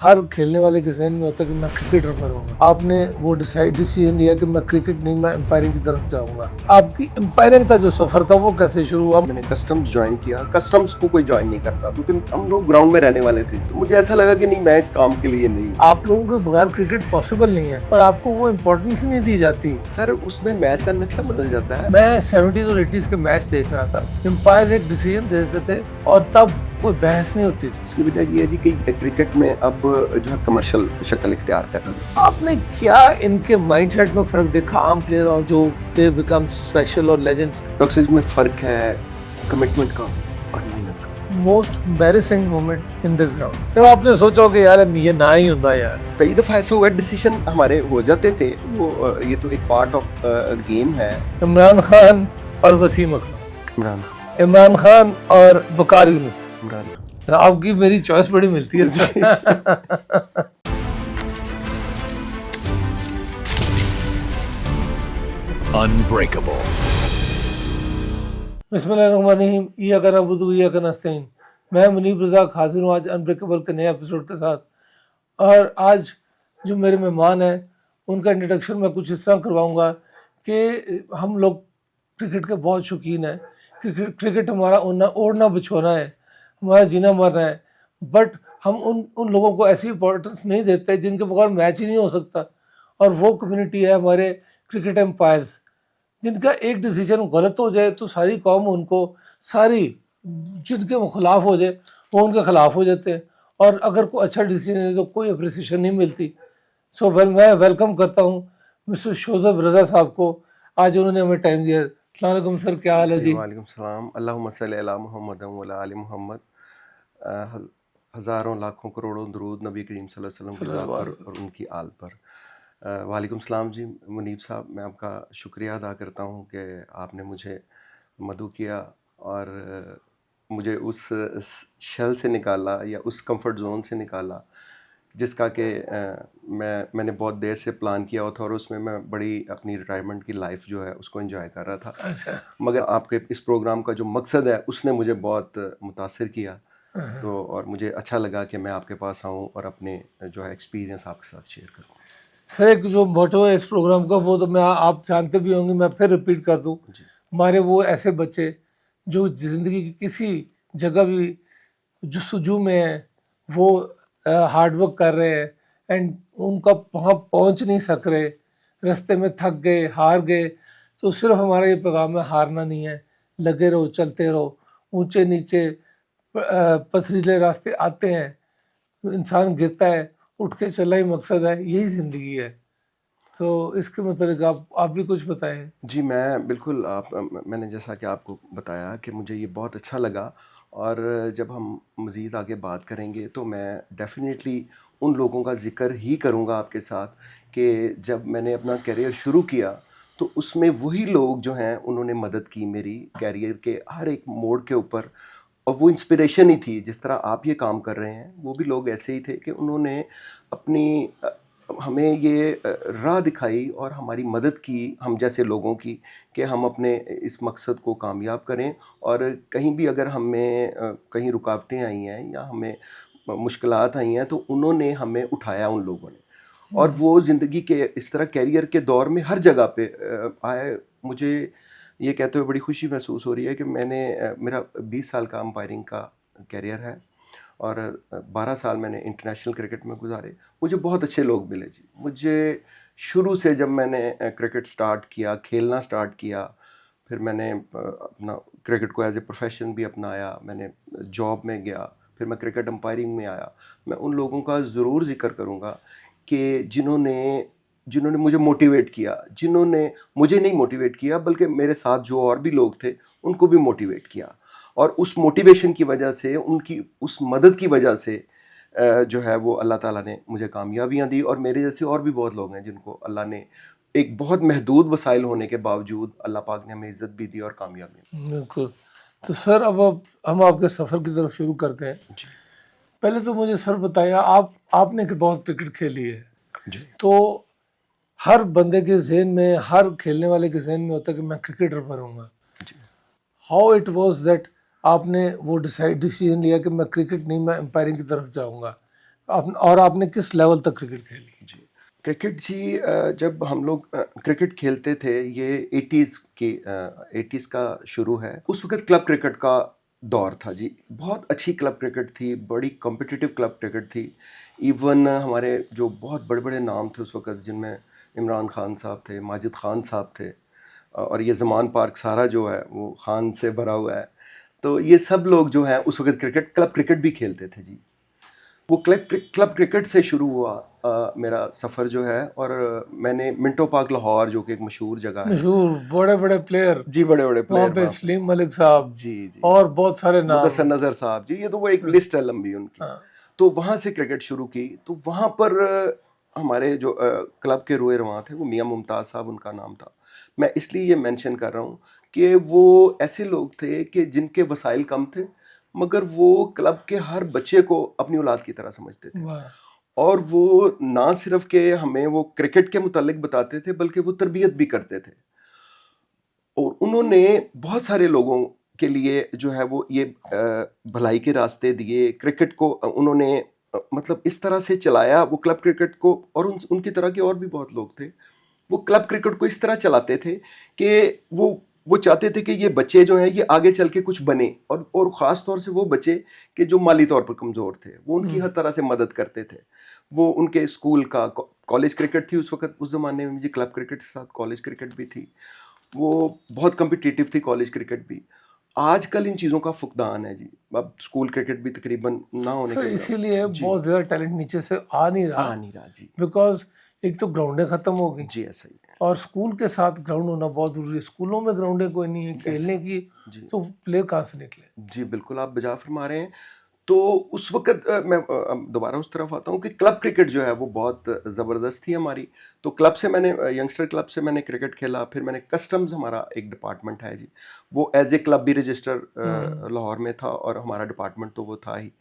हर खेलने वाले के ज़हन में होता है कि मैं क्रिकेटर बनूंगा। आपने वो डिसीजन लिया कि मैं क्रिकेट नहीं, मैं एम्पायरिंग की तरफ जाऊंगा। आपकी एम्पायरिंग का जो सफर था वो कैसे शुरू हुआ? मैंने कस्टम्स ज्वाइन किया। कस्टम्स को कोई ज्वाइन नहीं करता क्योंकि हम लोग ग्राउंड में रहने वाले थे, तो मुझे ऐसा लगा कि नहीं, मैं इस काम के लिए नहीं। आप लोगों के बगैर क्रिकेट पॉसिबल नहीं है, पर आपको वो इम्पोर्टेंस नहीं दी जाती। सर, उसमें मैच का नक्शा बदल जाता है। मैं 70s और 80s के मैच देख रहा था, एम्पायर एक डिसीजन दे देते थे और तब कोई बहस नहीं होती थी। उसकी वजह ये है जी कि क्रिकेट में अब जो है कमर्शियल शक्ल इख्तियार कर रहा है। आपने क्या इनके माइंडसेट में फर्क देखा, आम प्लेयर और जो दे बिकम स्पेशल और लेजेंड्स? टॉक्सिस में फर्क है कमिटमेंट का और मेहनत का। Most embarrassing moment in the ground जब आपने सोचा कि यार ये ना ही होता यार? कई दफा ऐसा हुआ डिसीजन हमारे हो जाते थे, वो ये तो एक पार्ट ऑफ गेम है। इमरान खान और वसीम अकरम, इमरान इमरान खान और वकार यूनुस। इमरान आपकी मेरी चॉइस बड़ी मिलती है। Unbreakable. बिस्मिल्लाहिर्रहमानिर्रहीम, इय्याका नअबुदु व इय्याका नस्तईन। मैं मुनीब रज़ाक हाजिर हूँ आज अनब्रेकेबल के नए एपिसोड के साथ। और आज जो मेरे मेहमान हैं उनका इंट्रोडक्शन मैं कुछ इस तरह करवाऊँगा कि हम लोग क्रिकेट के बहुत शौकीन हैं। क्रिकेट हमारा ओढ़ना बिछोना है, हमारा जीना मरना है। बट हम उन उन लोगों को ऐसी इंपॉर्टेंस नहीं देते जिनके बगैर मैच ही नहीं हो सकता। और वो कम्युनिटी है हमारे क्रिकेट एम्पायर्स, जिनका एक डिसीजन गलत हो जाए तो सारी कौम उनको, सारी जिनके वो खिलाफ हो जाए वो उनके खिलाफ हो जाते हैं। और अगर कोई अच्छा डिसीजन है तो कोई अप्रिसिएशन नहीं मिलती। सो मैं वेलकम करता हूँ मिस्टर शोज़ब रज़ा साहब को। आज उन्होंने हमें टाइम दिया। अस्सलाम वालेकुम सर, क्या हाल है जी? वालेकुम सलाम। अल्लाहुम्मा सल्ली अला मुहम्मद व अला आलि मुहम्मद। हज़ारों लाखों करोड़ों दरूद नबी करीम सल्लल्लाहु अलैहि वसल्लम की ज़ात पर और उनकी आल पर। वालेकुम सलाम जी मुनीब साहब, मैं आपका शुक्रिया अदा करता हूँ कि आपने मुझे मदऊ किया और मुझे उस शेल से निकाला या उस कंफर्ट जोन से निकाला जिसका कि मैंने बहुत देर से प्लान किया हुआ था और उसमें मैं बड़ी अपनी रिटायरमेंट की लाइफ जो है उसको एंजॉय कर रहा था। अच्छा। मगर आपके इस प्रोग्राम का जो मकसद है उसने मुझे बहुत मुतासिर किया, तो और मुझे अच्छा लगा कि मैं आपके पास आऊँ और अपने जो है एक्सपीरियंस आपके साथ शेयर करूँ। सर एक जो मोटो है इस प्रोग्राम का वो तो मैं, आप जानते भी होंगे, मैं फिर रिपीट कर दूँ। जी हमारे वो ऐसे बच्चे जो ज़िंदगी की किसी जगह भी जस्तजू में है, वो हार्डवर्क कर रहे हैं एंड उनका वहाँ पहुँच नहीं सक रहे, रास्ते में थक गए, हार गए। तो सिर्फ हमारा ये पैगाम है, हारना नहीं है, लगे रहो, चलते रहो। ऊंचे नीचे पथरीले रास्ते आते हैं, इंसान गिरता है, उठ के चला ही मकसद है, यही ज़िंदगी है। तो इसके मतलब आप भी कुछ बताएं। जी, मैं बिल्कुल मैंने जैसा कि आपको बताया कि मुझे ये बहुत अच्छा लगा और जब हम मज़ीद आगे बात करेंगे तो मैं डेफ़िनेटली उन लोगों का ज़िक्र ही करूँगा आपके साथ कि जब मैंने अपना करियर शुरू किया तो उसमें वही लोग जो हैं उन्होंने मदद की मेरी करियर के हर एक मोड़ के ऊपर। और वो इंस्पिरेशन ही थी, जिस तरह आप ये काम कर रहे हैं वो भी लोग ऐसे ही थे कि उन्होंने अपनी हमें ये राह दिखाई और हमारी मदद की, हम जैसे लोगों की, कि हम अपने इस मकसद को कामयाब करें। और कहीं भी अगर हमें कहीं रुकावटें आई हैं या हमें मुश्किलात आई हैं तो उन्होंने हमें उठाया उन लोगों ने। और वो ज़िंदगी के इस तरह करियर के दौर में हर जगह पे आए। मुझे ये कहते हुए बड़ी खुशी महसूस हो रही है कि मेरा 20 साल का अंपायरिंग का करियर है और 12 साल मैंने इंटरनेशनल क्रिकेट में गुजारे। मुझे बहुत अच्छे लोग मिले जी। मुझे शुरू से जब मैंने क्रिकेट स्टार्ट किया, खेलना स्टार्ट किया, फिर मैंने अपना क्रिकेट को एज ए प्रोफेशन भी अपनाया, मैंने जॉब में गया, फिर मैं क्रिकेट अंपायरिंग में आया। मैं उन लोगों का ज़रूर जिक्र करूँगा कि जिन्होंने मुझे मोटिवेट किया, जिन्होंने मुझे नहीं मोटिवेट किया बल्कि मेरे साथ जो और भी लोग थे उनको भी मोटिवेट किया। और उस मोटिवेशन की वजह से, उनकी उस मदद की वजह से जो है वो अल्लाह ताला ने मुझे कामयाबियाँ दी। और मेरे जैसे और भी बहुत लोग हैं जिनको अल्लाह ने एक बहुत महदूद वसाइल होने के बावजूद अल्लाह पाक ने हमें इज़्ज़त भी दी और कामयाबी। बिल्कुल। तो सर अब हम आपके सफ़र की तरफ शुरू करते हैं। जी पहले तो मुझे सर बताया, आपने कि बहुत क्रिकेट खेली है, जी तो हर बंदे के जहन में, हर खेलने वाले के जहन में होता है कि मैं क्रिकेटर बनूंगा। जी हाउ इट वाज दैट आपने वो डिसीजन लिया कि मैं क्रिकेट नहीं, मैं एम्पायरिंग की तरफ जाऊंगा? और आपने किस लेवल तक क्रिकेट खेली? जी क्रिकेट जी, जब हम लोग क्रिकेट खेलते थे, ये 80s का शुरू है। उस वक्त क्लब क्रिकेट का दौर था जी। बहुत अच्छी क्लब क्रिकेट थी, बड़ी कॉम्पिटिटिव क्लब क्रिकेट थी। इवन हमारे जो बहुत बड़े बड़े नाम थे उस वक्त, जिनमें इमरान खान साहब थे, माजिद खान साहब थे, और ये ज़मान पार्क सारा जो है वो खान से भरा हुआ है। तो ये सब लोग जो हैं उस वक्त क्लब क्रिकेट भी खेलते थे जी। वो क्लब क्रिकेट से शुरू हुआ मेरा सफ़र जो है। और मैंने मिंटो पार्क लाहौर, जो कि एक मशहूर जगह है मशहूर बड़े बड़े प्लेयर जी, बड़े बड़े वहाँ प्लेयर पे, वहाँ पे। सलीम मलिक साहब जी जी, और बहुत सारे मुदस्सर नाम। नज़र साहब जी, ये तो वो एक लिस्ट है लंबी उनकी। हाँ, तो वहाँ से क्रिकेट शुरू की। तो वहाँ पर हमारे जो क्लब के रोए रवां थे, वो मियाँ मुमताज़ साहब उनका नाम था। मैं इसलिए ये मेंशन कर रहा हूँ कि वो ऐसे लोग थे कि जिनके वसाइल कम थे, मगर वो क्लब के हर बच्चे को अपनी औलाद की तरह समझते थे। वाह, और वो ना सिर्फ के हमें वो क्रिकेट के मुतालिक बताते थे, बल्कि वो तरबियत भी करते थे। और उन्होंने बहुत सारे लोगों के लिए जो है वो ये भलाई के रास्ते दिए। क्रिकेट को उन्होंने मतलब इस तरह से चलाया वो क्लब क्रिकेट को। और उनकी तरह के और भी बहुत लोग थे। वो क्लब क्रिकेट को इस तरह चलाते थे कि वो चाहते थे कि ये बच्चे जो हैं ये आगे चल के कुछ बने। और ख़ास तौर से वो बच्चे कि जो माली तौर पर कमज़ोर थे, वो उनकी हर तरह से मदद करते थे। वो उनके स्कूल का कॉलेज क्रिकेट थी उस वक्त, उस ज़माने में जी, क्लब क्रिकेट के साथ कॉलेज क्रिकेट भी थी। वो बहुत कम्पिटिटिव थी कॉलेज क्रिकेट भी। आजकल इन चीज़ों का फुकदान है जी। अब स्कूल क्रिकेट भी तकरीबन ना होने सर के इसीलिए जी, बहुत ज़्यादा टैलेंट नीचे से आ नहीं रहा, आ नहीं रहा जी। बिकॉज एक तो ग्राउंडें ख़त्म हो गई जी ऐसा ही है। और स्कूल के साथ ग्राउंड होना बहुत ज़रूरी है। स्कूलों में ग्राउंडें कोई नहीं है खेलने की, जी तो प्लेयर कहाँ से निकले? जी, बिल्कुल आप बजा फरमा रहे हैं। तो उस वक़्त मैं अब दोबारा उस तरफ आता हूँ कि क्लब क्रिकेट जो है वो बहुत ज़बरदस्त थी हमारी। तो क्लब से मैंने यंगस्टर क्लब से मैंने क्रिकेट खेला। फिर मैंने कस्टम्स, हमारा एक डिपार्टमेंट है जी, वो एज़ ए क्लब भी रजिस्टर लाहौर में था, और हमारा डिपार्टमेंट तो वो था ही।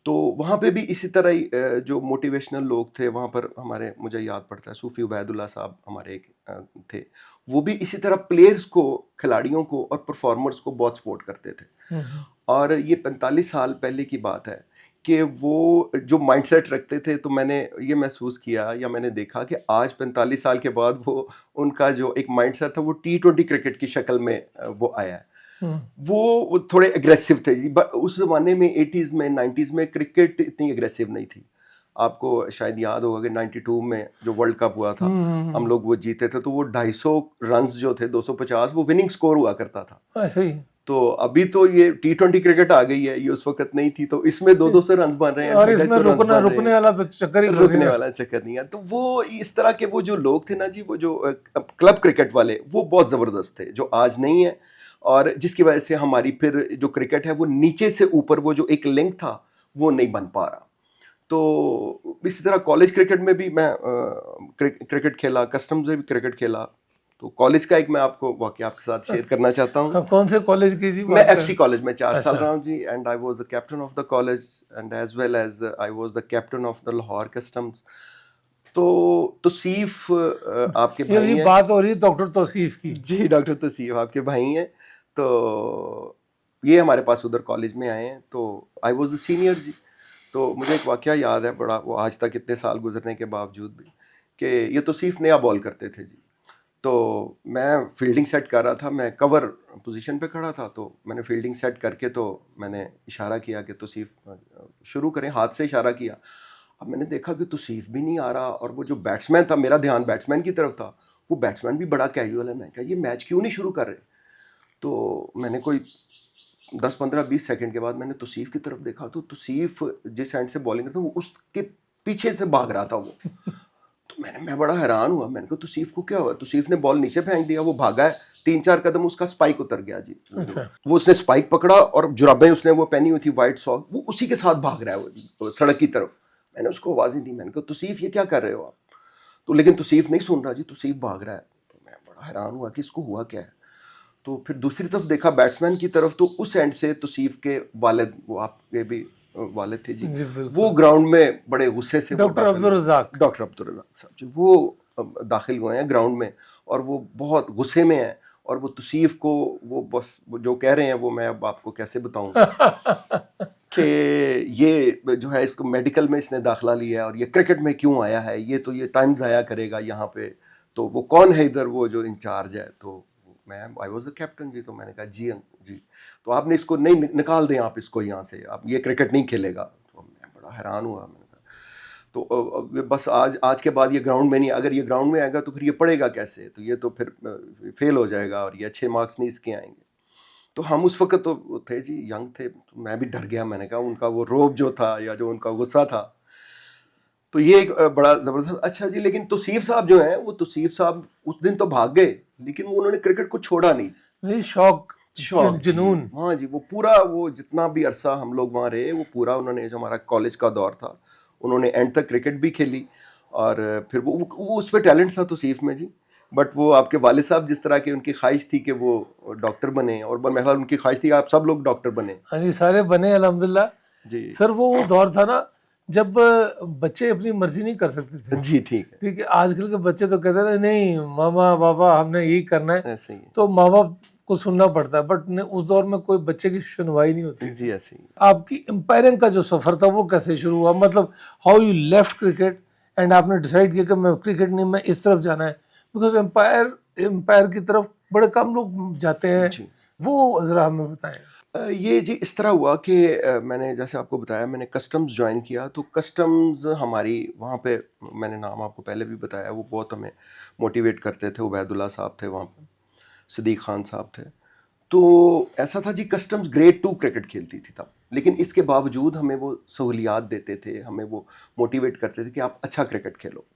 तो वहाँ पे भी इसी तरह ही जो मोटिवेशनल लोग थे वहाँ पर हमारे, मुझे याद पड़ता है सूफ़ी उबैदुल्ला साहब हमारे एक थे। वो भी इसी तरह प्लेयर्स को, खिलाड़ियों को और परफॉर्मर्स को बहुत सपोर्ट करते थे। और ये 45 साल पहले की बात है कि वो जो माइंडसेट रखते थे। तो मैंने ये महसूस किया या मैंने देखा कि आज 45 साल के बाद वो, उनका जो एक माइंडसेट था वो T20 क्रिकेट की शक्ल में वो आया है। वो थोड़े एग्रेसिव थे जी। उस ज़माने में 80s में 90s में क्रिकेट इतनी एग्रेसिव नहीं थी। आपको शायद याद होगा कि 92 में जो वर्ल्ड कप हुआ था, हम लोग वो जीते थे। तो वो 250 रन्स जो थे, 250, वो विनिंग स्कोर हुआ करता था। ऐसे ही। तो अभी तो ये T20 क्रिकेट आ गई है, ये उस वक्त नहीं थी। तो इसमें 200 रन्स बन रहे हैं, और 250 इसमें रन्स बन रहे रुकने हैं। वाला तो चक्कर ही रुकने वाला चक्कर नहीं है। तो वो इस तरह के वो जो लोग थे ना जी, वो जो क्लब क्रिकेट वाले, वो बहुत ज़बरदस्त थे, जो आज नहीं है। और जिसकी वजह से हमारी फिर जो क्रिकेट है वो नीचे से ऊपर वो जो एक लिंक था वो नहीं बन पा रहा। तो इसी तरह कॉलेज क्रिकेट में भी मैं क्रिकेट खेला, कस्टम्स में भी क्रिकेट खेला। तो कॉलेज का एक मैं आपको वाकया आपके साथ शेयर करना चाहता हूँ। कौन से कॉलेज की जी मैं बात FC कॉलेज में 4 साल अच्छा। रहा हूँ जी। And I was the captain of the college, and as well as I was the captain of the Lahore customs. तो तौसीफ आपके भाई ये हैं बात हो रही है डॉक्टर तौसीफ की। जी, डॉक्टर तौसीफ आपके भाई हैं। तो ये हमारे पास उधर कॉलेज में आए हैं। तो आई वाज द सीनियर जी। तो मुझे एक वाकया याद है बड़ा, वो आज तक इतने साल गुजरने के बावजूद भी, कि ये तौसीफ नया बॉल करते थे जी। तो मैं फील्डिंग सेट कर रहा था, मैं कवर पोजीशन पे खड़ा था। तो मैंने फील्डिंग सेट करके तो मैंने इशारा किया कि तौसीफ शुरू करें, हाथ से इशारा किया। अब मैंने देखा कि तौसीफ भी नहीं आ रहा, और वो जो बैट्समैन था, मेरा ध्यान बैट्समैन की तरफ था, वो बैट्समैन भी बड़ा कैजुअल है। मैं कहा ये मैच क्यों नहीं शुरू कर रहे? तो मैंने कोई 10-15-20 सेकंड के बाद मैंने तौसीफ की तरफ देखा। तो तौसीफ जिस हैंड से बॉलिंग करता, वो उसके पीछे से भाग रहा था वो। तो मैं बड़ा हैरान हुआ। मैंने कहा तौसीफ को क्या हुआ? तौसीफ ने बॉल नीचे फेंक दिया, वो भागा है 3-4 कदम, उसका स्पाइक उतर गया जी। अच्छा। वो उसने स्पाइक पकड़ा, और जुराबें उसने वो पहनी हुई थी वाइट सॉक, वो उसी के साथ भाग रहा है वो सड़क की तरफ। मैंने उसको आवाज़ दी, मैंने कहा तौसीफ ये क्या कर रहे हो आप? तो लेकिन तौसीफ नहीं सुन रहा जी, तौसीफ भाग रहा है। तो मैं बड़ा हैरान हुआ कि इसको हुआ क्या है। तो फिर दूसरी तरफ देखा बैट्समैन की तरफ, तो उस एंड से तौसीफ के वालिद, वो आपके भी वालिद थे जी, जी बिल्कुल। वो ग्राउंड में बड़े गुस्से से डॉक्टर अब्दुल रज़ाक साहब जी, वो दाखिल हुए हैं ग्राउंड में, और वो बहुत गुस्से में हैं। और वो तौसीफ को वो बस वो जो कह रहे हैं वो मैं अब आपको कैसे बताऊं। कि ये जो है इसको मेडिकल में इसने दाखिला लिया है और ये क्रिकेट में क्यों आया है, ये तो ये टाइम ज़ाया करेगा यहाँ पे, तो वो कौन है इधर वो जो इंचार्ज है। तो मैं आई वॉज द कैप्टन जी, तो मैंने कहा जी जी, तो आपने इसको नहीं निकाल दें आप इसको यहाँ से, आप ये क्रिकेट नहीं खेलेगा। तो मैं बड़ा हैरान हुआ, मैंने कहा तो बस आज के बाद ये ग्राउंड में नहीं, अगर ये ग्राउंड में आएगा तो फिर ये पढ़ेगा कैसे, तो ये तो फिर फेल हो जाएगा और ये अच्छे मार्क्स नहीं इसके आएंगे। तो हम उस वक्त तो थे जी, यंग थे, तो मैं भी डर गया। मैंने कहा उनका वो रोब जो था या जो उनका गुस्सा था, तो ये एक बड़ा ज़बरदस्त। अच्छा जी, लेकिन तौसीफ साहब जो हैं, वो तौसीफ साहब उस दिन तो भाग गए, लेकिन वो उन्होंने क्रिकेट को छोड़ा नहीं। वही शौक जुनून। हाँ जी, वो पूरा वो जितना भी अरसा हम लोग वहाँ रहे, वो पूरा उन्होंने, जो हमारा कॉलेज का दौर था, उन्होंने एंड तक क्रिकेट भी खेली। और फिर वो उस पर टैलेंट था तौसीफ में जी। बट वो आपके वालिद साहब जिस तरह की उनकी ख्वाहिश थी कि वो डॉक्टर बने, और मेरे ख्याल उनकी ख्वाहिश थी आप सब लोग डॉक्टर बने। हाँ जी, सारे बने अल्हम्दुलिल्लाह जी सर। वो दौर था ना जब बच्चे अपनी मर्जी नहीं कर सकते थे। जी, ठीक है, ठीक है, आजकल के बच्चे तो कहते हैं नहीं मामा बाबा हमने यही करना है, ऐसे ही तो माँ बाप को सुनना पड़ता है। बट उस दौर में कोई बच्चे की सुनवाई नहीं होती है जी, ऐसे ही। आपकी एम्पायरिंग का जो सफर था वो कैसे शुरू हुआ, मतलब how you left cricket and आपने डिसाइड किया कि मैं क्रिकेट नहीं, मैं इस तरफ जाना है? बिकॉज एम्पायर की तरफ बड़े कम लोग जाते हैं, जी। वो जरा हमें बताएं। ये जी इस तरह हुआ कि मैंने जैसे आपको बताया, मैंने कस्टम्स ज्वाइन किया। तो कस्टम्स हमारी वहाँ पे, मैंने नाम आपको पहले भी बताया, वो बहुत हमें मोटिवेट करते थे। उबैदुल्ला साहब थे वहाँ पे, सदीक खान साहब थे। तो ऐसा था जी, कस्टम्स ग्रेड 2 क्रिकेट खेलती थी तब, लेकिन इसके बावजूद हमें वो सहूलियात देते थे, हमें वो मोटिवेट करते थे कि आप अच्छा क्रिकेट खेलो।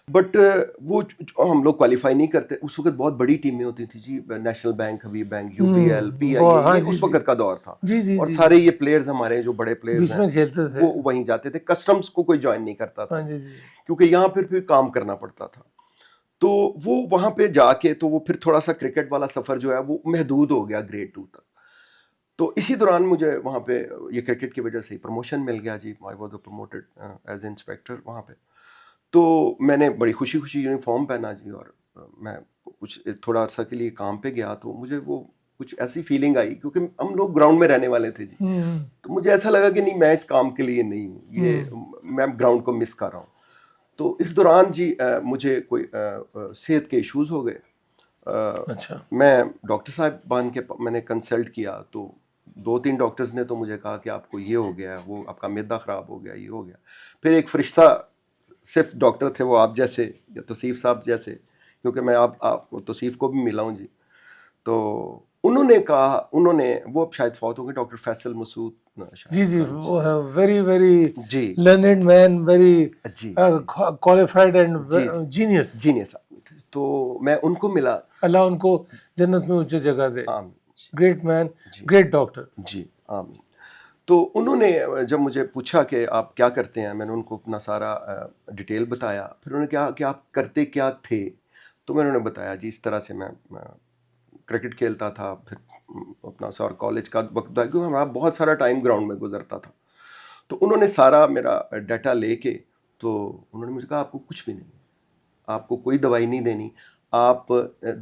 बट वो हम लोग क्वालिफाई नहीं करते। उस वक्त बहुत बड़ी टीमें होती थी जी, नेशनल बैंक, हबी बैंक, यूपीएल, पीआईए, हाँ ये जी उस जी वक्त का दौर था। जी जी और जी सारे ये प्लेयर्स हमारे जो बड़े प्लेयर्स बीच हैं, में खेलते थे। वो वहीं जाते थे। कस्टम्स को कोई ज्वाइन नहीं करता हाँ था, जी जी क्योंकि यहाँ फिर काम करना पड़ता था। तो वो वहाँ पे जाके, तो वो फिर थोड़ा सा क्रिकेट वाला सफ़र जो है वो महदूद हो गया ग्रेड 2 तक। तो इसी दौरान मुझे वहाँ पे ये क्रिकेट की वजह से प्रमोशन मिल गया जी। I was promoted as inspector वहाँ पे। तो मैंने बड़ी खुशी खुशी यूनिफॉर्म पहना जी, और मैं कुछ थोड़ा अर्सा के लिए काम पे गया। तो मुझे वो कुछ ऐसी फीलिंग आई, क्योंकि हम लोग ग्राउंड में रहने वाले थे जी। तो मुझे ऐसा लगा कि नहीं, मैं इस काम के लिए नहीं हूँ, ये मैं ग्राउंड को मिस कर रहा हूँ। तो इस दौरान जी मुझे कोई सेहत के इश्यूज हो गए। अच्छा मैं डॉक्टर साहब बान के मैंने कंसल्ट किया, तो 2-3 डॉक्टर्स ने तो मुझे कहा कि आपको ये हो गया, वो आपका मैदा ख़राब हो गया, ये हो गया। फिर एक फरिश्ता सिर्फ डॉक्टर थे, वो आप जैसे या तौसीफ साहब जैसे, क्योंकि मैं आप तौसीफ को भी मिला हूँ जी। तो उन्होंने कहा, वो अब शायद फौत हो गए, डॉक्टर फैसल मसूद जी जी, शायद। वो है वेरी वेरी जी लर्नेड मैन, वेरी जी क्वालिफाइड एंड जी जीनियस। जीनियस आदमी थे। तो मैं उनको मिला। अल्लाह उनको जन्नत में ऊंची जगह दे। आमीन ग्रेट मैन, जी ग्रेट डॉक्टर। जी, आमीन। तो उन्होंने जब मुझे पूछा कि आप क्या करते हैं, मैंने उनको अपना सारा डिटेल बताया। फिर उन्होंने कहा कि आप करते क्या थे। तो मैंने उन्हें बताया जी, इस तरह से मैं क्रिकेट खेलता था। फिर अपना सर कॉलेज का वक्त था, क्योंकि हमारा बहुत सारा टाइम ग्राउंड में गुजरता था। तो उन्होंने सारा मेरा डाटा लेके, तो उन्होंने मुझे कहा आपको कुछ भी नहीं, आपको कोई दवाई नहीं देनी, आप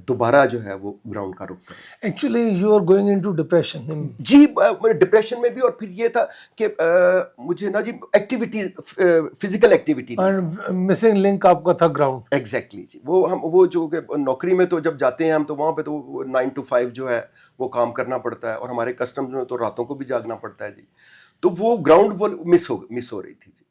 दोबारा जो है वो ग्राउंड का रुख करें। Actually you are going into depression. जी, डिप्रेशन में भी। और फिर ये था कि मुझे ना जी एक्टिविटी, फिजिकल एक्टिविटी नहीं। एंड मिसिंग लिंक आपका था ग्राउंड। एग्जैक्टली जी, वो जो कि नौकरी में तो जब जाते हैं हम, तो वहाँ पे तो 9 to 5 जो है वो काम करना पड़ता है, और हमारे कस्टम्स में तो रातों को भी जागना पड़ता है जी। तो वो ग्राउंड वो मिस हो रही थी जी।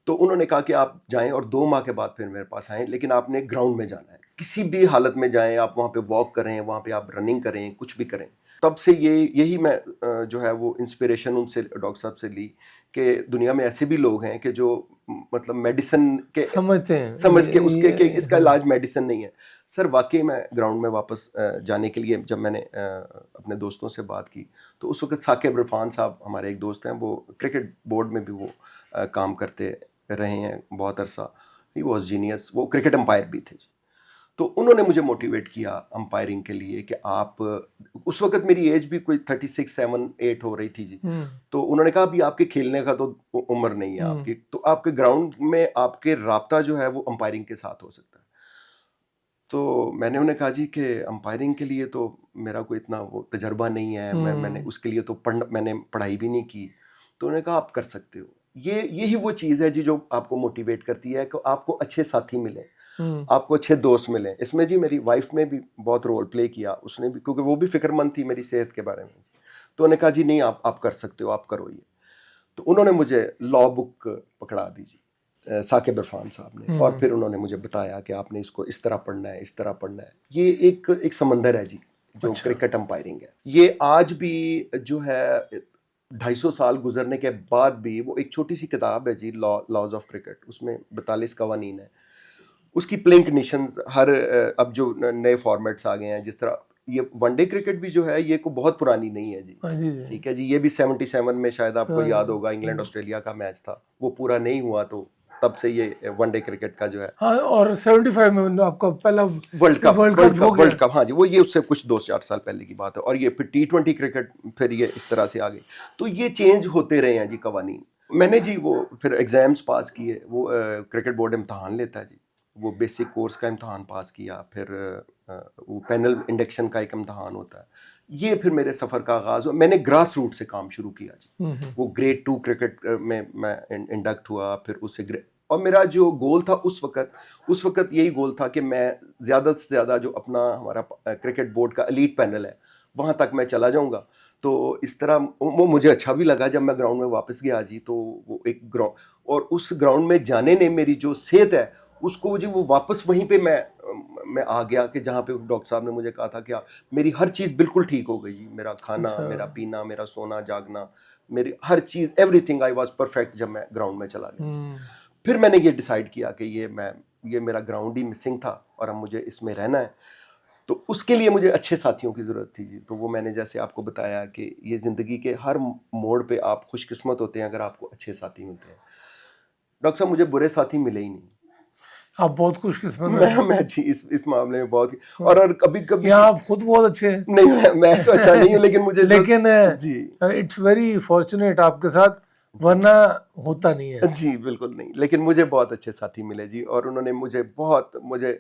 तो उन्होंने कहा कि आप जाएं और 2 माह के बाद फिर मेरे पास आएं, लेकिन आपने ग्राउंड में जाना है, किसी भी हालत में जाएं, आप वहाँ पे वॉक करें, वहाँ पे आप रनिंग करें, कुछ भी करें। तब से यही मैं जो है वो इंस्पिरेशन उनसे, डॉक्टर साहब से ली, कि दुनिया में ऐसे भी लोग हैं कि जो मतलब मेडिसिन के समझ के उसके कि इसका इलाज मेडिसिन नहीं है। सर वाकई मैं ग्राउंड में वापस जाने के लिए जब मैंने अपने दोस्तों से बात की, तो उस वक्त साकिब इरफान साहब हमारे एक दोस्त हैं, वो क्रिकेट बोर्ड में भी वो काम करते रहे हैं बहुत अरसा। ही वॉज जीनियस, वो क्रिकेट अंपायर भी थे जी। तो उन्होंने मुझे मोटिवेट किया अंपायरिंग के लिए कि आप, उस वक्त मेरी एज भी कोई 36, 7, 8 हो रही थी जी। तो उन्होंने कहा अभी आपके खेलने का तो उम्र नहीं है आपकी, तो आपके ग्राउंड में आपके राब्ता जो है वो अंपायरिंग के साथ हो सकता है। तो मैंने उन्हें कहा जी कि अंपायरिंग के लिए तो मेरा कोई इतना वो तजर्बा नहीं है, मैंने उसके लिए तो मैंने पढ़ाई भी नहीं की। तो उन्होंने कहा आप कर सकते हो। यही वो चीज़ है जी जो आपको मोटिवेट करती है कि आपको अच्छे साथी मिले, आपको अच्छे दोस्त मिले। इसमें जी मेरी वाइफ ने भी बहुत रोल प्ले किया, उसने भी, क्योंकि वो भी फिक्रमंद थी मेरी सेहत के बारे में। तो उन्होंने कहा जी नहीं, आप कर सकते हो, आप करो ये। तो उन्होंने मुझे लॉ बुक पकड़ा दी जी, साकिब इरफान साहब ने, और फिर उन्होंने मुझे बताया कि आपने इसको इस तरह पढ़ना है, इस तरह पढ़ना है। ये एक समंदर है जी जो क्रिकेट अंपायरिंग है। ये आज भी जो है 250 साल गुजरने के बाद भी वो एक छोटी सी किताब है जी, लॉज ऑफ क्रिकेट, उसमें 42 कवानीन है। उसकी प्लेइंग कंडीशंस हर अब जो नए फॉर्मेट्स आ गए हैं, जिस तरह ये वनडे क्रिकेट भी जो है ये को बहुत पुरानी नहीं है जी, ठीक है जी। ये भी 77 में शायद आपको याद होगा इंग्लैंड ऑस्ट्रेलिया का मैच था, वो पूरा नहीं हुआ, तो तब से ये वनडे क्रिकेट का जो है। हाँ, और 75 में आपका पहला वर्ल्ड कप, हाँ जी, वो ये उससे कुछ 2-4 साल पहले की बात है। और ये फिर T20 क्रिकेट, फिर ये इस तरह से आ गई। तो ये चेंज होते रहे हैं जी कवानीन। मैंने जी वो फिर एग्जाम्स पास किए, वो क्रिकेट बोर्ड इम्तहान लेता है जी, वो बेसिक कोर्स का इम्तहान पास किया, फिर वो पैनल इंडक्शन का एक इम्तहान होता है। ये फिर मेरे सफ़र का आगाज़ हुआ। मैंने ग्रास रूट से काम शुरू किया जी। वो ग्रेड 2 क्रिकेट में मैं इंडक्ट हुआ, फिर उससे और मेरा जो गोल था उस वक्त यही गोल था कि मैं ज़्यादा से ज़्यादा जो अपना हमारा क्रिकेट बोर्ड का एलीट पैनल है वहाँ तक मैं चला जाऊँगा। तो इस तरह वो मुझे अच्छा भी लगा। जब मैं ग्राउंड में वापस गया जी, तो वो एक ग्राउंड, और उस ग्राउंड में जाने ने मेरी जो सेहत है उसको जी वो वापस वहीं पे मैं आ गया कि जहाँ पे डॉक्टर साहब ने मुझे कहा था कि मेरी हर चीज़ बिल्कुल ठीक हो गई। मेरा खाना, मेरा पीना, मेरा सोना जागना, मेरी हर चीज़, एवरीथिंग आई वाज परफेक्ट जब मैं ग्राउंड में चला गया। फिर मैंने ये डिसाइड किया कि ये मेरा ग्राउंड ही मिसिंग था और अब मुझे इसमें रहना है। तो उसके लिए मुझे अच्छे साथियों की ज़रूरत थी जी। तो वो मैंने जैसे आपको बताया कि ये ज़िंदगी के हर मोड़ पे आप खुशकिस्मत होते हैं अगर आपको अच्छे साथी मिलते हैं। डॉक्टर साहब, मुझे बुरे साथी मिले ही नहीं। आप बहुत खुशकिस्मत हैं। मैं जी इस मामले में बहुत, और कभी आप खुद बहुत अच्छे हैं। नहीं, मैं तो अच्छा नहीं हूँ, लेकिन मुझे लेकिन जी इट्स वेरी फॉर्चुनेट आपके साथ, वरना होता नहीं है जी, बिल्कुल नहीं। लेकिन मुझे बहुत अच्छे साथी मिले जी, और उन्होंने मुझे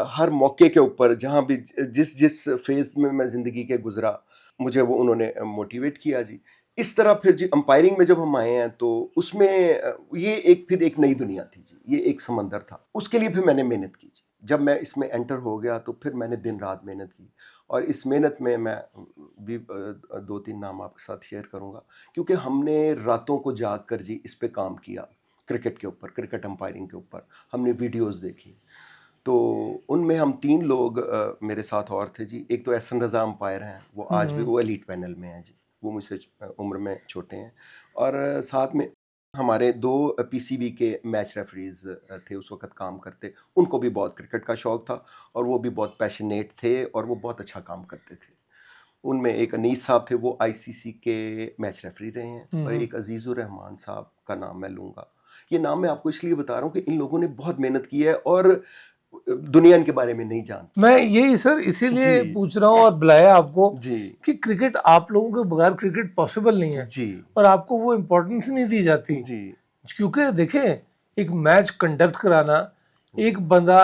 हर मौके के ऊपर, जहाँ भी जिस फेज में मैं ज़िंदगी के गुजरा, मुझे वो उन्होंने मोटिवेट किया जी। इस तरह फिर जी अंपायरिंग में जब हम आए हैं तो उसमें ये फिर एक नई दुनिया थी जी, ये एक समंदर था। उसके लिए फिर मैंने मेहनत की जी। जब मैं इसमें एंटर हो गया तो फिर मैंने दिन रात मेहनत की, और इस मेहनत में मैं भी 2-3 नाम आपके साथ शेयर करूँगा, क्योंकि हमने रातों को जाग कर जी इस पे काम किया, क्रिकेट के ऊपर, क्रिकेट अंपायरिंग के ऊपर। हमने वीडियोज़ देखी, तो उनमें हम 3 लोग मेरे साथ और थे जी। एक तो एहसन रज़ा अंपायर हैं, वो आज भी वो एलीट पैनल में हैं जी, वो मुझसे उम्र में छोटे हैं। और साथ में हमारे 2 पीसीबी के मैच रेफरीज थे, उस वक्त काम करते। उनको भी बहुत क्रिकेट का शौक़ था और वो भी बहुत पैशनेट थे और वो बहुत अच्छा काम करते थे। उनमें एक अनीस साहब थे, वो आईसीसी के मैच रेफरी रहे हैं, और एक अजीज़ुर रहमान साहब का नाम मैं लूँगा। ये नाम मैं आपको इसलिए बता रहा हूँ कि इन लोगों ने बहुत मेहनत की है और दुनिया इनके बारे में नहीं जानती। मैं यही सर इसीलिए पूछ रहा हूँ और बुलाया आपको जी कि क्रिकेट, आप लोगों के बगैर क्रिकेट पॉसिबल नहीं है जी, और आपको वो इम्पोर्टेंस नहीं दी जाती जी क्योंकि देखें, एक मैच कंडक्ट कराना, एक बंदा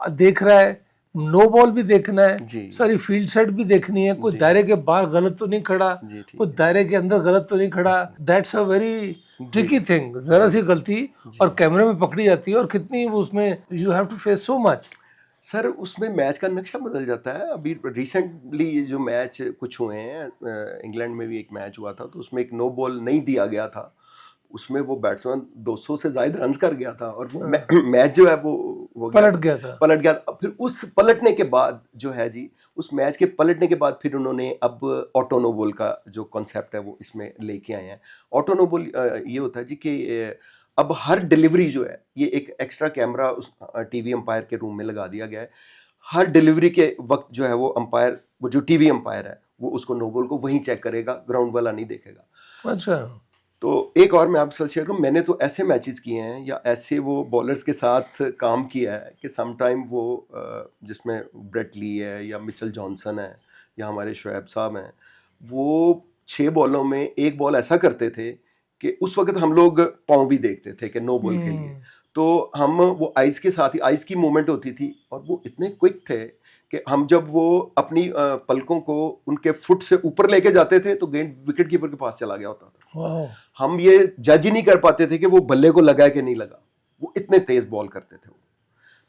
देख रहा है, नो बॉल भी देखना है, जी सारी फील्ड सेट भी देखनी है, कोई दायरे के बाहर गलत तो नहीं खड़ा, जी, ठीक कोई दायरे के अंदर गलत तो नहीं खड़ा। That's a very tricky thing. जरा सी गलती और कैमरे में पकड़ी जाती है, और कितनी उसमें you have to face so much. Sir, उसमें मैच का नक्शा बदल जाता है। अभी रिसेंटली जो मैच कुछ हुए हैं, इंग्लैंड में भी एक मैच हुआ था, तो उसमें एक नो बॉल नहीं दिया गया था। उसमें वो बैट्समैन 200 से ज़ायद रन कर गया था और वो मैच जो है वो पलट गया था। फिर उस पलटने के बाद जो है जी, उस मैच के पलटने के बाद फिर उन्होंने अब ऑटो नो बॉल का जो कॉन्सेप्ट है वो इसमें लेके आए हैं। ऑटो नो बॉल ये होता है जी कि अब हर डिलीवरी जो है, ये एक एक्स्ट्रा कैमरा उस टीवी अंपायर के रूम में लगा दिया गया है। हर डिलीवरी के वक्त जो है वो अंपायर, वो जो टीवी अंपायर है, वो उसको नो बॉल को वहीं चेक करेगा, ग्राउंड वाला नहीं देखेगा। अच्छा। तो एक और मैं आपके साथ शेयर करूँ, मैंने तो ऐसे मैचेस किए हैं या ऐसे वो बॉलर्स के साथ काम किया है कि समटाइम वो जिसमें ब्रेट ली है या मिचेल जॉनसन है या हमारे शोएब साहब हैं, वो 6 बॉलों में एक बॉल ऐसा करते थे कि उस वक्त हम लोग पाँव भी देखते थे कि नो बॉल के लिए। तो हम वो आइज़ के साथ ही, आइज़ की मूवमेंट होती थी और वो इतने क्विक थे कि हम जब वो अपनी पलकों को उनके फुट से ऊपर लेके जाते थे तो गेंद विकेट कीपर के पास चला गया होता था। वाह, हम ये जज ही नहीं कर पाते थे कि वो बल्ले को लगा है कि नहीं लगा, वो इतने तेज बॉल करते थे वो।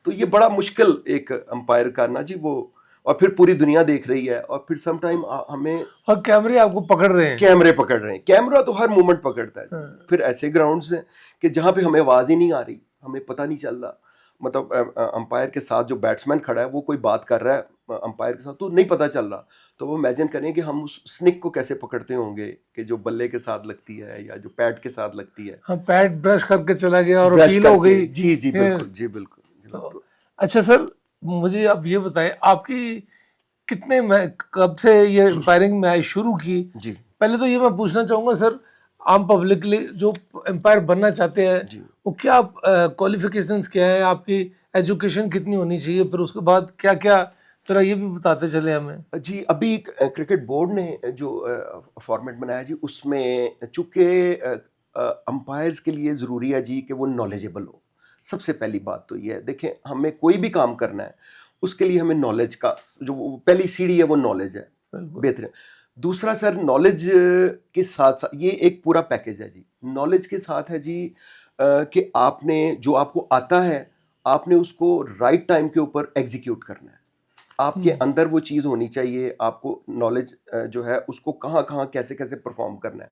तो ये बड़ा मुश्किल एक अंपायर का ना जी वो, और फिर पूरी दुनिया देख रही है, और फिर सम टाइम हमें और कैमरे आपको पकड़ रहे हैं। कैमरे पकड़ रहे हैं, कैमरा तो हर मोमेंट पकड़ता है। हाँ। फिर ऐसे ग्राउंड्स हैं कि जहां पे हमें आवाज ही नहीं आ रही, हमें पता नहीं चल रहा, मतलब अंपायर के साथ जो बैट्समैन खड़ा है वो कोई बात कर रहा है अंपायर के साथ, तो नहीं पता चल रहा। तो वो इमेजिन करें कि हम उस स्निक को कैसे पकड़ते होंगे कि जो बल्ले के साथ लगती है या जो पैड के साथ लगती है। हाँ, पैड ब्रश करके चला गया और ब्रश अपील हो करके, गई। जी जी ये- बिल्कुल, जी बिल्कुल, जी तो, बिल्कुल। अच्छा सर, मुझे आप ये बताएं, आपकी कितने कब से ये एम्पायरिंग में आई शुरू की? जी पहले तो ये मैं पूछना चाहूंगा सर, आम पब्लिक के लिए जो एम्पायर बनना चाहते हैं, जी वो क्या क्वालिफिकेशंस क्या है, आपकी एजुकेशन कितनी होनी चाहिए, फिर उसके बाद क्या क्या, जरा ये भी बताते चले हमें। जी, अभी क्रिकेट बोर्ड ने जो फॉर्मेट बनाया जी, उसमें चूंकि अंपायर्स के लिए ज़रूरी है जी कि वो नॉलेजेबल हो। सबसे पहली बात तो ये है, देखें हमें कोई भी काम करना है उसके लिए हमें नॉलेज का जो पहली सीढ़ी है वो नॉलेज है, बिल्कुल। बेहतर। दूसरा सर, नॉलेज के साथ साथ ये एक पूरा पैकेज है जी। नॉलेज के साथ है जी कि आपने जो आपको आता है आपने उसको राइट टाइम के ऊपर एग्जीक्यूट करना है। आपके अंदर वो चीज़ होनी चाहिए, आपको नॉलेज जो है उसको कहाँ कहाँ कैसे कैसे परफॉर्म करना है।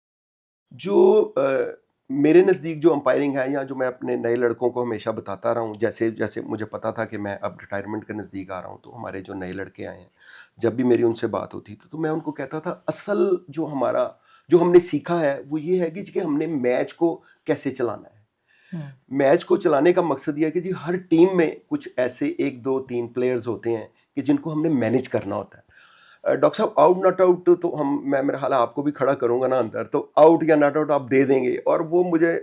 जो मेरे नज़दीक जो अंपायरिंग है, या जो मैं अपने नए लड़कों को हमेशा बताता रहा हूँ, जैसे जैसे मुझे पता था कि मैं अब रिटायरमेंट के नज़दीक आ रहा हूँ, तो हमारे जो नए लड़के आए हैं, जब भी मेरी उनसे बात होती थी तो मैं उनको कहता था असल जो हमारा जो हमने सीखा है वो ये है कि हमने मैच को कैसे चलाना है। मैच को चलाने का मकसद ये है कि जी हर टीम में कुछ ऐसे 1 2 3 प्लेयर्स होते हैं कि जिनको हमने मैनेज करना होता है। डॉक्टर साहब, आउट नॉट आउट तो हम मैं मेरा हाल आपको भी खड़ा करूंगा ना अंदर, तो आउट या नॉट आउट आप दे देंगे, और वो मुझे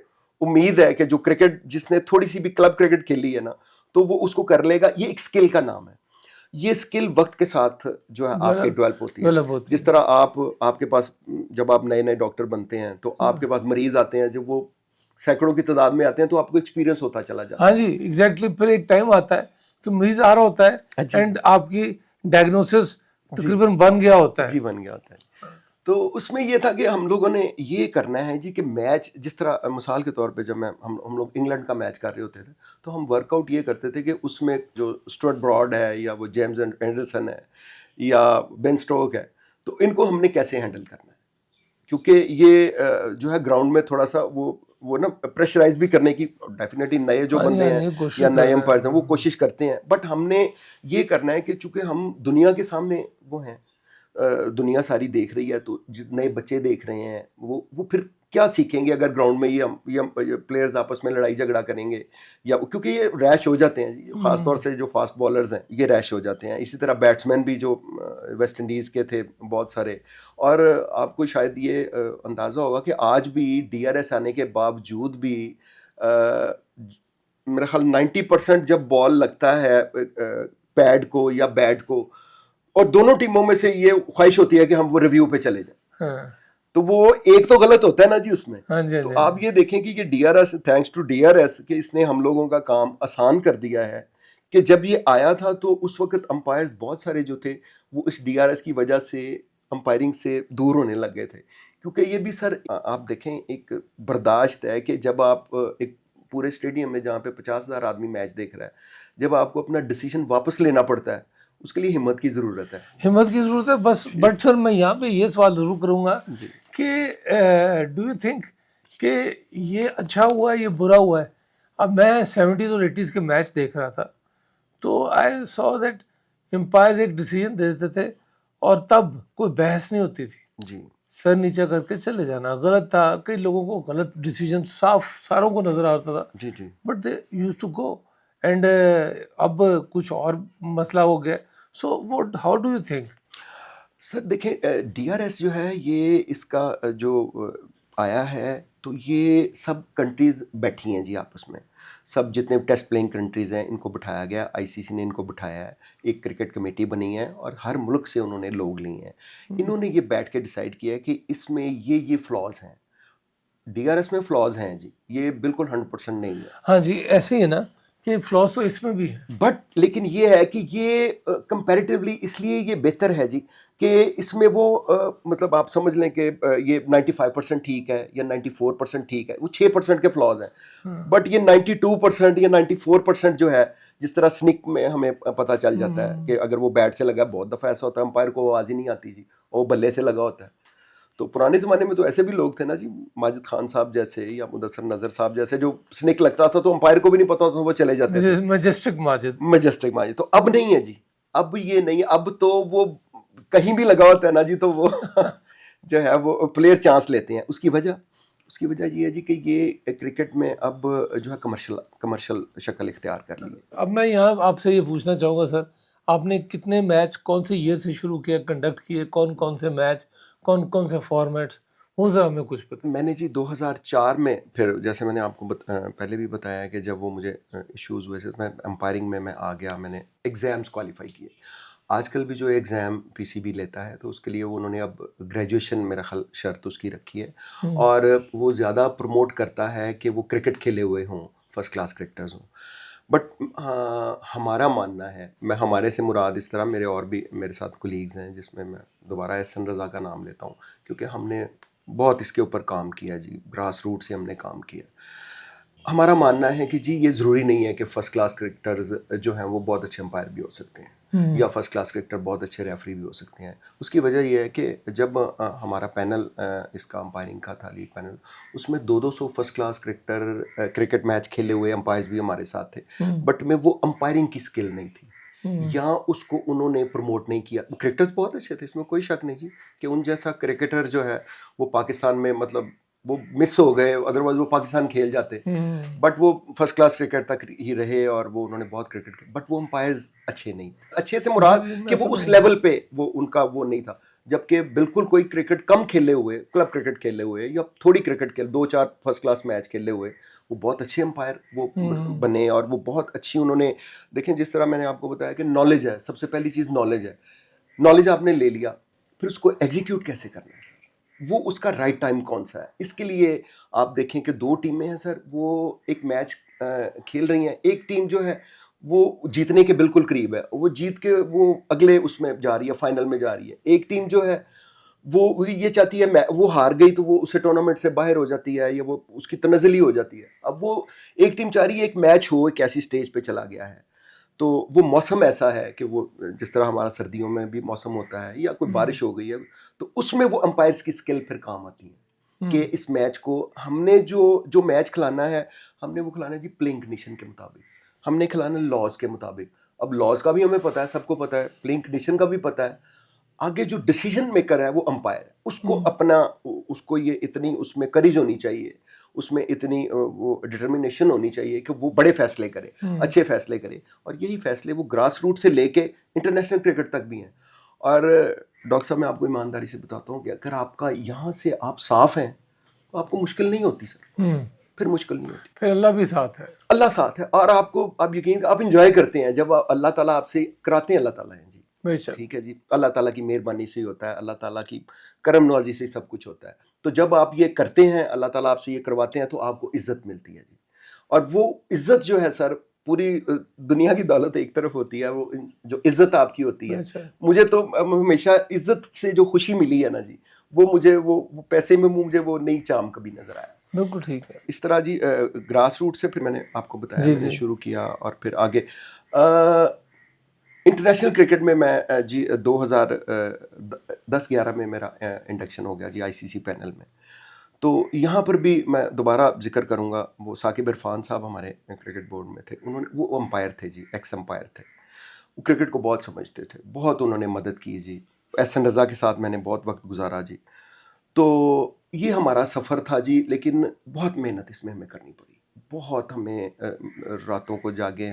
उम्मीद है कि जो क्रिकेट जिसने थोड़ी सी भी क्लब क्रिकेट खेली है ना, तो वो उसको कर लेगा। ये एक स्किल का नाम है। ये स्किल वक्त के साथ जो है आपके डेवलप होती है। डेवलप होती जिस तरह आपके पास जब आप नए नए डॉक्टर बनते हैं तो आपके पास मरीज आते हैं, जब वो सैकड़ों की तादाद में आते हैं तो आपको एक्सपीरियंस होता चला जाता हाँ जी, एग्जैक्टली। फिर एक टाइम आता है कि मरीज आ रहा होता है जी। एंड आपकी डायग्नोसिस तकरीबन बन गया होता है। है। जी, बन गया होता है। तो उसमें ये था कि हम लोगों ने ये करना है जी कि मैच, जिस तरह मिसाल के तौर पे जब हम लोग इंग्लैंड का मैच कर रहे होते थे तो हम वर्कआउट ये करते थे कि उसमें जो स्टुअर्ट ब्रॉड है या वो जेम्स एंडरसन है या बेन स्टोक है, तो इनको हमने कैसे हैंडल करना है, क्योंकि ये जो है ग्राउंड में थोड़ा सा वो ना प्रेशराइज भी करने की डेफिनेटली नए जो हाँ जी, बंदे हाँ जी, हैं कोशिश या कर नए रहे हैं। एम्पायर्स हैं वो कोशिश करते हैं, बट हमने ये करना है कि चूंकि हम दुनिया के सामने वो हैं, दुनिया सारी देख रही है, तो नए बच्चे देख रहे हैं, वो फिर क्या सीखेंगे अगर ग्राउंड में ये प्लेयर्स आपस में लड़ाई झगड़ा करेंगे, या क्योंकि ये रैश हो जाते हैं, ख़ास तौर से जो फास्ट बॉलर्स हैं ये रैश हो जाते हैं। इसी तरह बैट्समैन भी जो वेस्ट इंडीज़ के थे बहुत सारे, और आपको शायद ये अंदाज़ा होगा कि आज भी DRS आने के बावजूद भी मेरा ख्याल 90% जब बॉल लगता है पैड को या बैट को, और दोनों टीमों में से ये ख्वाहिश होती है कि हम वो रिव्यू पे चले जाएं, हाँ, तो वो एक तो गलत होता है ना जी उसमें। हाँ जी, हाँ तो जी, आप ये देखें कि ये DRS, थैंक्स टू DRS, कि इसने हम लोगों का काम आसान कर दिया है। कि जब ये आया था तो उस वक्त अंपायर्स बहुत सारे जो थे वो इस DRS की वजह से अंपायरिंग से दूर होने लग गए थे, क्योंकि ये भी सर आप देखें एक बर्दाश्त है कि जब आप एक पूरे स्टेडियम में जहाँ पे 50,000 आदमी मैच देख रहा है, जब आपको अपना डिसीजन वापस लेना पड़ता है, उसके लिए हिम्मत की ज़रूरत है। हिम्मत की ज़रूरत है बस। बट सर, मैं यहाँ पे ये सवाल ज़रूर करूँगा जी कि डू यू थिंक कि ये अच्छा हुआ है, ये बुरा हुआ है? अब मैं 70s और 80s के मैच देख रहा था, तो आई सॉ दैट एम्पायर्स एक डिसीजन दे देते थे और तब कोई बहस नहीं होती थी, जी सर नीचे करके चले जाना। गलत था, कई लोगों को गलत डिसीजन साफ सारों को नजर आता था, जी जी but they use to go. And अब कुछ और मसला हो गया। So what, how do you think? Sir देखें, DRS जो है ये इसका जो आया है, तो ये सब कंट्रीज़ बैठी हैं जी आपस में, सब जितने टेस्ट प्लेइंग कंट्रीज़ हैं इनको बिठाया गया, ICC ने इनको बिठाया है, एक क्रिकेट कमेटी बनी है और हर मुल्क से उन्होंने लोग लिए हैं। इन्होंने ये बैठ के डिसाइड किया है कि इसमें ये फ्लॉज हैं, DRS में फ्लॉज हैं जी, ये बिल्कुल 100% नहीं है। हाँ जी, ऐसे ही है ना कि फ्लॉस तो इसमें भी है। बट लेकिन ये है कि ये कंपैरेटिवली इसलिए ये बेहतर है जी कि इसमें वो मतलब आप समझ लें कि ये 95% ठीक है या 94% ठीक है, वो 6% के फ्लॉज हैं। बट ये 92% या 94% जो है, जिस तरह स्निक में हमें पता चल जाता है कि अगर वो बैट से लगा, बहुत दफ़ा ऐसा होता है अंपायर को आवाज़ ही नहीं आती जी, और वो बल्ले से लगा होता है। तो पुराने ज़माने में तो ऐसे भी लोग थे ना जी, माजिद खान साहब जैसे या मुदस्सर नज़र साहब जैसे, जो स्निक लगता था तो अंपायर को भी नहीं पता था, वो चले जाते थे। मैजेस्टिक माजिद। मैजेस्टिक माजिद। तो अब नहीं है जी, अब ये नहीं है, अब तो वो कहीं भी लगा होता है ना जी, तो वो जो है वो प्लेयर चांस लेते हैं। उसकी वजह ये है जी कि ये क्रिकेट में अब जो है कमर्शियल शक्ल इख्तियार कर ली है। अब मैं यहाँ आपसे ये पूछना चाहूँगा सर, आपने कितने मैच कौन से ईयर से शुरू किया, कंडक्ट किए, कौन कौन से मैच, कौन कौन से फॉर्मेट्स, वो ज़रा हमें कुछ पता। मैंने जी 2004 में, फिर जैसे मैंने आपको पहले भी बताया कि जब वो मुझे इश्यूज हुए थे, मैं एम्पायरिंग में मैं आ गया, मैंने एग्ज़ाम्स क्वालिफाई किए। आजकल भी जो एग्ज़ाम पीसीबी लेता है तो उसके लिए उन्होंने अब ग्रेजुएशन मेरा ख्याल शर्त उसकी रखी है, और वो ज़्यादा प्रमोट करता है कि वो क्रिकेट खेले हुए हों, फर्स्ट क्लास क्रिकेटर्स हों। बट हमारा मानना है, मैं हमारे से मुराद इस तरह, मेरे और भी मेरे साथ कोलीग्स हैं जिसमें मैं दोबारा एहसन रज़ा का नाम लेता हूँ, क्योंकि हमने बहुत इसके ऊपर काम किया जी, ग्रास रूट से हमने काम किया। हमारा मानना है कि जी ये ज़रूरी नहीं है कि फ़र्स्ट क्लास क्रिकेटर्स जो हैं वो बहुत अच्छे अंपायर भी हो सकते हैं, या फर्स्ट क्लास क्रिकेटर बहुत अच्छे रेफरी भी हो सकते हैं। उसकी वजह यह है कि जब हमारा पैनल इसका अंपायरिंग का था, लीड पैनल, उसमें 200 फर्स्ट क्लास क्रिकेट मैच खेले हुए अंपायर्स भी हमारे साथ थे, बट में वो अंपायरिंग की स्किल नहीं थी, या उसको उन्होंने प्रमोट नहीं किया। क्रिकेटर्स बहुत अच्छे थे, इसमें कोई शक नहीं जी कि उन जैसा क्रिकेटर जो है वो पाकिस्तान में, मतलब वो मिस हो गए, अदरवाइज वो पाकिस्तान खेल जाते, बट वो फर्स्ट क्लास क्रिकेट तक ही रहे और वो उन्होंने बहुत क्रिकेट किया, बट वो अंपायर्स अच्छे नहीं थे। अच्छे से मुराद कि वो उस लेवल पे वो उनका वो नहीं था। जबकि बिल्कुल कोई क्रिकेट कम खेले हुए, क्लब क्रिकेट खेले हुए या थोड़ी क्रिकेट खेले, 2-4 फर्स्ट क्लास मैच खेले हुए, वो बहुत अच्छे अंपायर वो बने, और वो बहुत अच्छी उन्होंने, देखें जिस तरह मैंने आपको बताया कि नॉलेज है, सबसे पहली चीज़ नॉलेज है। नॉलेज आपने ले लिया, फिर उसको एग्जीक्यूट कैसे करना है सर, वो उसका राइट टाइम कौन सा है। इसके लिए आप देखें कि 2 टीमें हैं सर, वो एक मैच खेल रही हैं, एक टीम जो है वो जीतने के बिल्कुल करीब है, वो जीत के वो अगले उसमें जा रही है, फाइनल में जा रही है। एक टीम जो है वो ये चाहती है, वो हार गई तो वो उसे टूर्नामेंट से बाहर हो जाती है, या वो उसकी तनज़ली हो जाती है। अब वो एक टीम चाह रही है एक मैच हो, एक ऐसी स्टेज पे चला गया है, तो वो मौसम ऐसा है कि वो जिस तरह हमारा सर्दियों में भी मौसम होता है, या कोई बारिश हो गई है, तो उसमें वो अंपायर्स की स्किल फिर काम आती है कि इस मैच को हमने जो मैच खिलाना है, हमने वो खिलाना है जी प्लेइंग कंडीशन के मुताबिक, हमने खिलाना लॉज के मुताबिक। अब लॉज का भी हमें पता है, सबको पता है, प्लेइंग कंडीशन का भी पता है। आगे जो डिसीजन मेकर है वो अंपायर है, उसको अपना, उसको ये इतनी उसमें करेज होनी चाहिए, उसमें इतनी वो डिटर्मिनेशन होनी चाहिए कि वो बड़े फैसले करे, अच्छे फैसले करे, और यही फैसले वो ग्रास रूट से लेके इंटरनेशनल क्रिकेट तक भी हैं। और डॉक्टर साहब, मैं आपको ईमानदारी से बताता हूँ कि अगर आपका यहाँ से आप साफ हैं तो आपको मुश्किल नहीं होती सर, फिर मुश्किल नहीं होती, फिर अल्लाह भी साथ है। अल्लाह साथ है, और आपको, आप यकीन, आप इंजॉय करते हैं जब अल्लाह ताला आपसे कराते हैं। अल्लाह ताला हैं जी, बेशक। ठीक है जी, अल्लाह ताला की मेहरबानी से ही होता है, अल्लाह ताला की करम नवाजी से सब कुछ होता है। तो जब आप ये करते हैं, अल्लाह ताला आपसे ये करवाते हैं, तो आपको इज्जत मिलती है जी। और वो इज्जत जो है सर, पूरी दुनिया की दौलत एक तरफ होती है, वो जो इज्जत आपकी होती है, मुझे तो हमेशा इज्जत से जो खुशी मिली है ना जी, वो मुझे वो पैसे में मुझे वो नई चाम कभी नजर आया। बिल्कुल ठीक है। इस तरह जी ग्रास रूट से फिर मैंने आपको बताया, मैंने शुरू किया, और फिर आगे इंटरनेशनल क्रिकेट में मैं जी 2010-11 में मेरा इंडक्शन हो गया जी आईसीसी पैनल में। तो यहाँ पर भी मैं दोबारा जिक्र करूँगा, वो साकिब इरफान साहब हमारे क्रिकेट बोर्ड में थे, उन्होंने, वो अंपायर थे जी, एक्स अंपायर थे, वो क्रिकेट को बहुत समझते थे, बहुत उन्होंने मदद की जी। एहसन रज़ा के साथ मैंने बहुत वक्त गुजारा जी। तो ये हमारा सफ़र था जी, लेकिन बहुत मेहनत इसमें हमें करनी पड़ी, बहुत हमें रातों को जागे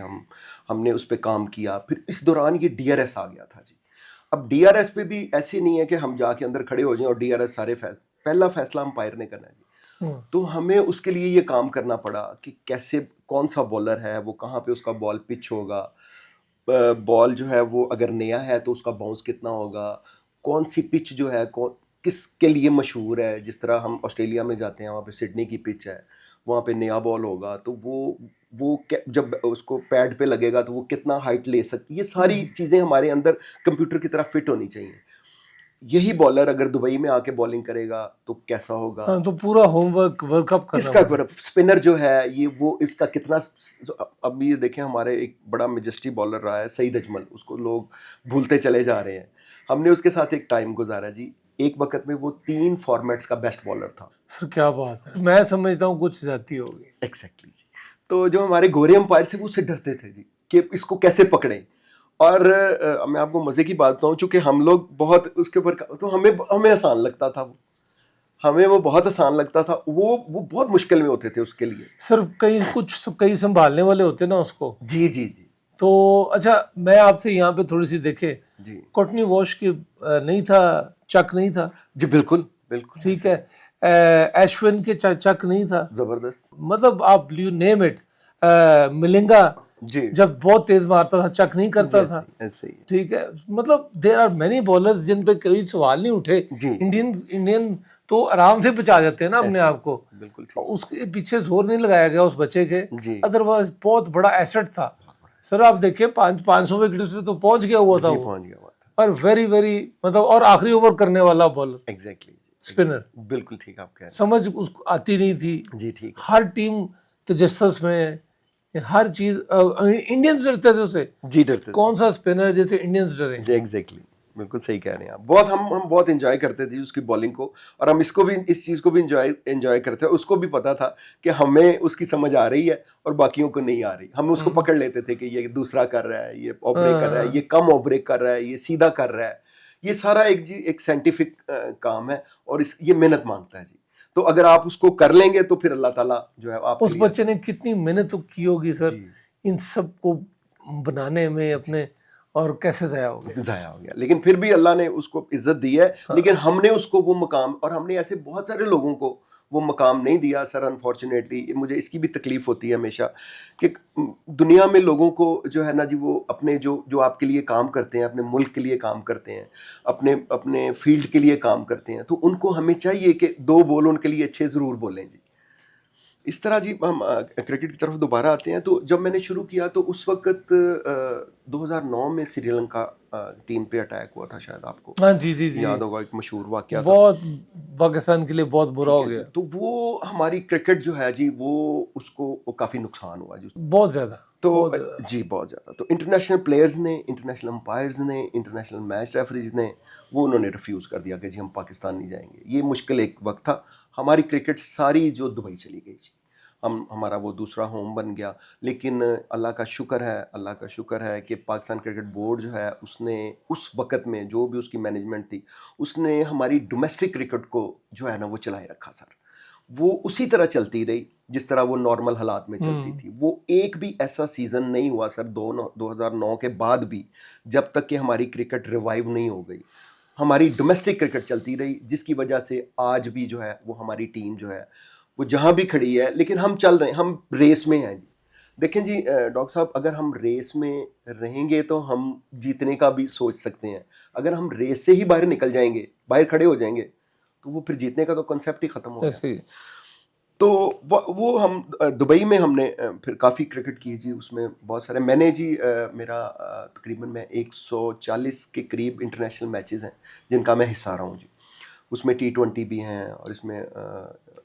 हमने उस पर काम किया। फिर इस दौरान ये डीआरएस आ गया था जी। अब डीआरएस पे भी ऐसे नहीं है कि हम जाके अंदर खड़े हो जाएं और डीआरएस सारे पहला फैसला अंपायर ने करना है जी। तो हमें उसके लिए ये काम करना पड़ा कि कैसे, कौन सा बॉलर है वो, कहाँ पे उसका बॉल पिच होगा, बॉल जो है वो अगर नया है तो उसका बाउंस कितना होगा, कौन सी पिच जो है, कौन किसके लिए मशहूर है। जिस तरह हम ऑस्ट्रेलिया में जाते हैं, वहाँ पे सिडनी की पिच है, वहाँ पे नया बॉल होगा तो जब उसको पैड पे लगेगा तो वो कितना हाइट ले सकती है, ये सारी चीज़ें हमारे अंदर कंप्यूटर की तरह फिट होनी चाहिए। यही बॉलर अगर दुबई में आके बॉलिंग करेगा तो कैसा होगा। हाँ, तो पूरा होमवर्क वर्कअप करना इसका पड़ेगा। स्पिनर जो है ये वो इसका कितना, अब ये देखें हमारे एक बड़ा मेजेस्टी बॉलर रहा है सईद अजमल, उसको लोग भूलते चले जा रहे हैं। हमने उसके साथ एक टाइम गुजारा जी, एक वक्त में वो 3 फॉर्मेट्स का बेस्ट बॉलर था। सर क्या बात है, मैं समझता हूँ कुछ ज्यादती होगी। एग्जैक्टली जी। तो जो हमारे गोरे अंपायर से वो उससे डरते थे जी कि इसको कैसे पकड़ें। और मैं आपको मजे की बात बताऊं, चूंकि हम लोग बहुत उसके ऊपर, तो हमें आसान लगता था, हमें वो बहुत आसान लगता था। वो बहुत मुश्किल में होते थे उसके लिए। सर कई संभालने वाले होते ना उसको। जी जी जी तो अच्छा, मैं आपसे यहाँ पे थोड़ी सी देखे, जी कोटनी वॉश की नहीं था, चक नहीं था, जी, बिल्कुल बिल्कुल ठीक है, एशविन के चक नहीं था, जबरदस्त मतलब आप यू नेम इट, मिलिंगा जी जब बहुत तेज मारता था चक नहीं करता जी, था, ऐसे ही ठीक है। मतलब देर आर मेनी बॉलर्स जिन पे कोई सवाल नहीं उठे। जी। इंडियन तो आराम से बचा जाते हैं ना अपने ऐसे, आप को, बिल्कुल ठीक उसके पीछे जोर नहीं लगाया गया उस बच्चे के, जी अदरवाइज बहुत बड़ा एसेट था। सर आप देखिए 500 विकेट पे तो पहुंच गया हुआ था जी, वो, पहुंच गया हुआ था। और वेरी वेरी मतलब, और आखिरी ओवर करने वाला बॉलर, एग्जैक्टली स्पिनर, बिल्कुल ठीक आप कह रहे समझ उसको आती नहीं थी। हैं जी, ठीक है हर टीम तजस्सुस में, हर चीज, इंडियंस डरते थे उससे। जी, डरते थे कौन सा स्पिनर जैसे इंडियंस डरे। जी, एग्जैक्टली बिल्कुल सही कह रहे हैं आप। बहुत हम बहुत एंजॉय करते थे उसकी बॉलिंग को, और हम इसको भी, इस चीज़ को भी एंजॉय करते हैं। उसको भी पता था कि हमें उसकी समझ आ रही है और बाकियों को नहीं आ रही। हम उसको पकड़ लेते थे कि ये दूसरा कर रहा है, ये ऑफ ब्रेक कर रहा है, ये कम ऑफ ब्रेक कर रहा है, ये सीधा कर रहा है। ये सारा एक साइंटिफिक काम है, और ये मेहनत मांगता है जी। तो अगर आप उसको कर लेंगे तो फिर अल्लाह ताला जो है आप, उस बच्चे ने कितनी मेहनत तो की होगी सर जी। इन सब को बनाने में अपने, और कैसे ज़ाया हो गया। ज़ाया हो गया, लेकिन फिर भी अल्लाह ने उसको इज्जत दी है। लेकिन हमने उसको वो मकाम, और हमने ऐसे बहुत सारे लोगों को वो मकाम नहीं दिया सर, अनफॉर्चुनेटली। मुझे इसकी भी तकलीफ होती है हमेशा कि दुनिया में लोगों को जो है ना जी, वो अपने जो आपके लिए काम करते हैं, अपने मुल्क के लिए काम करते हैं, अपने फील्ड के लिए काम करते हैं, तो उनको हमें चाहिए कि 2 बॉल उनके लिए अच्छे ज़रूर बोलें जी। इस तरह जी हम क्रिकेट की तरफ दोबारा आते हैं। तो जब मैंने शुरू किया तो उस वक्त 2009 में श्रीलंका टीम पे अटैक हुआ था, शायद आपको हाँ जी जी जी, याद होगा, एक मशहूर वाकया था। बहुत पाकिस्तान के लिए बहुत बुरा हो गया, तो वो हमारी क्रिकेट जो है जी, उसको काफ़ी नुकसान हुआ जी, बहुत ज़्यादा। तो बहुत ज़्यादा। जी बहुत ज़्यादा। तो इंटरनेशनल प्लेयर्स ने, इंटरनेशनल अंपायर्स ने, इंटरनेशनल मैच रेफरीज ने, वो उन्होंने रिफ्यूज़ कर दिया कि जी हम पाकिस्तान नहीं जाएंगे। ये मुश्किल एक वक्त था। हमारी क्रिकेट सारी जो दुबई चली गई जी, हमारा वो दूसरा होम बन गया। लेकिन अल्लाह का शुक्र है कि पाकिस्तान क्रिकेट बोर्ड जो है, उसने उस वक़्त में जो भी उसकी मैनेजमेंट थी, उसने हमारी डोमेस्टिक क्रिकेट को जो है ना वो चलाए रखा सर। वो उसी तरह चलती रही जिस तरह वो नॉर्मल हालात में चलती थी। वो एक भी ऐसा सीज़न नहीं हुआ सर 2009 के बाद भी, जब तक कि हमारी क्रिकेट रिवाइव नहीं हो गई। हमारी डोमेस्टिक क्रिकेट चलती रही, जिसकी वजह से आज भी जो है वो हमारी टीम जो है वो जहाँ भी खड़ी है, लेकिन हम चल रहे हैं, हम रेस में हैं जी। देखें जी डॉक्टर साहब, अगर हम रेस में रहेंगे तो हम जीतने का भी सोच सकते हैं। अगर हम रेस से ही बाहर निकल जाएंगे, बाहर खड़े हो जाएंगे, तो वो फिर जीतने का तो कॉन्सेप्ट ही ख़त्म हो गया। ऐसे ही। तो वो हम दुबई में हमने फिर काफ़ी क्रिकेट की जी। उसमें बहुत सारे मैंने जी मेरा तकरीबन मैं 140 के करीब इंटरनेशनल मैचेस हैं जिनका मैं हिस्सा रहा हूँ जी। उसमें T20 भी हैं, और इसमें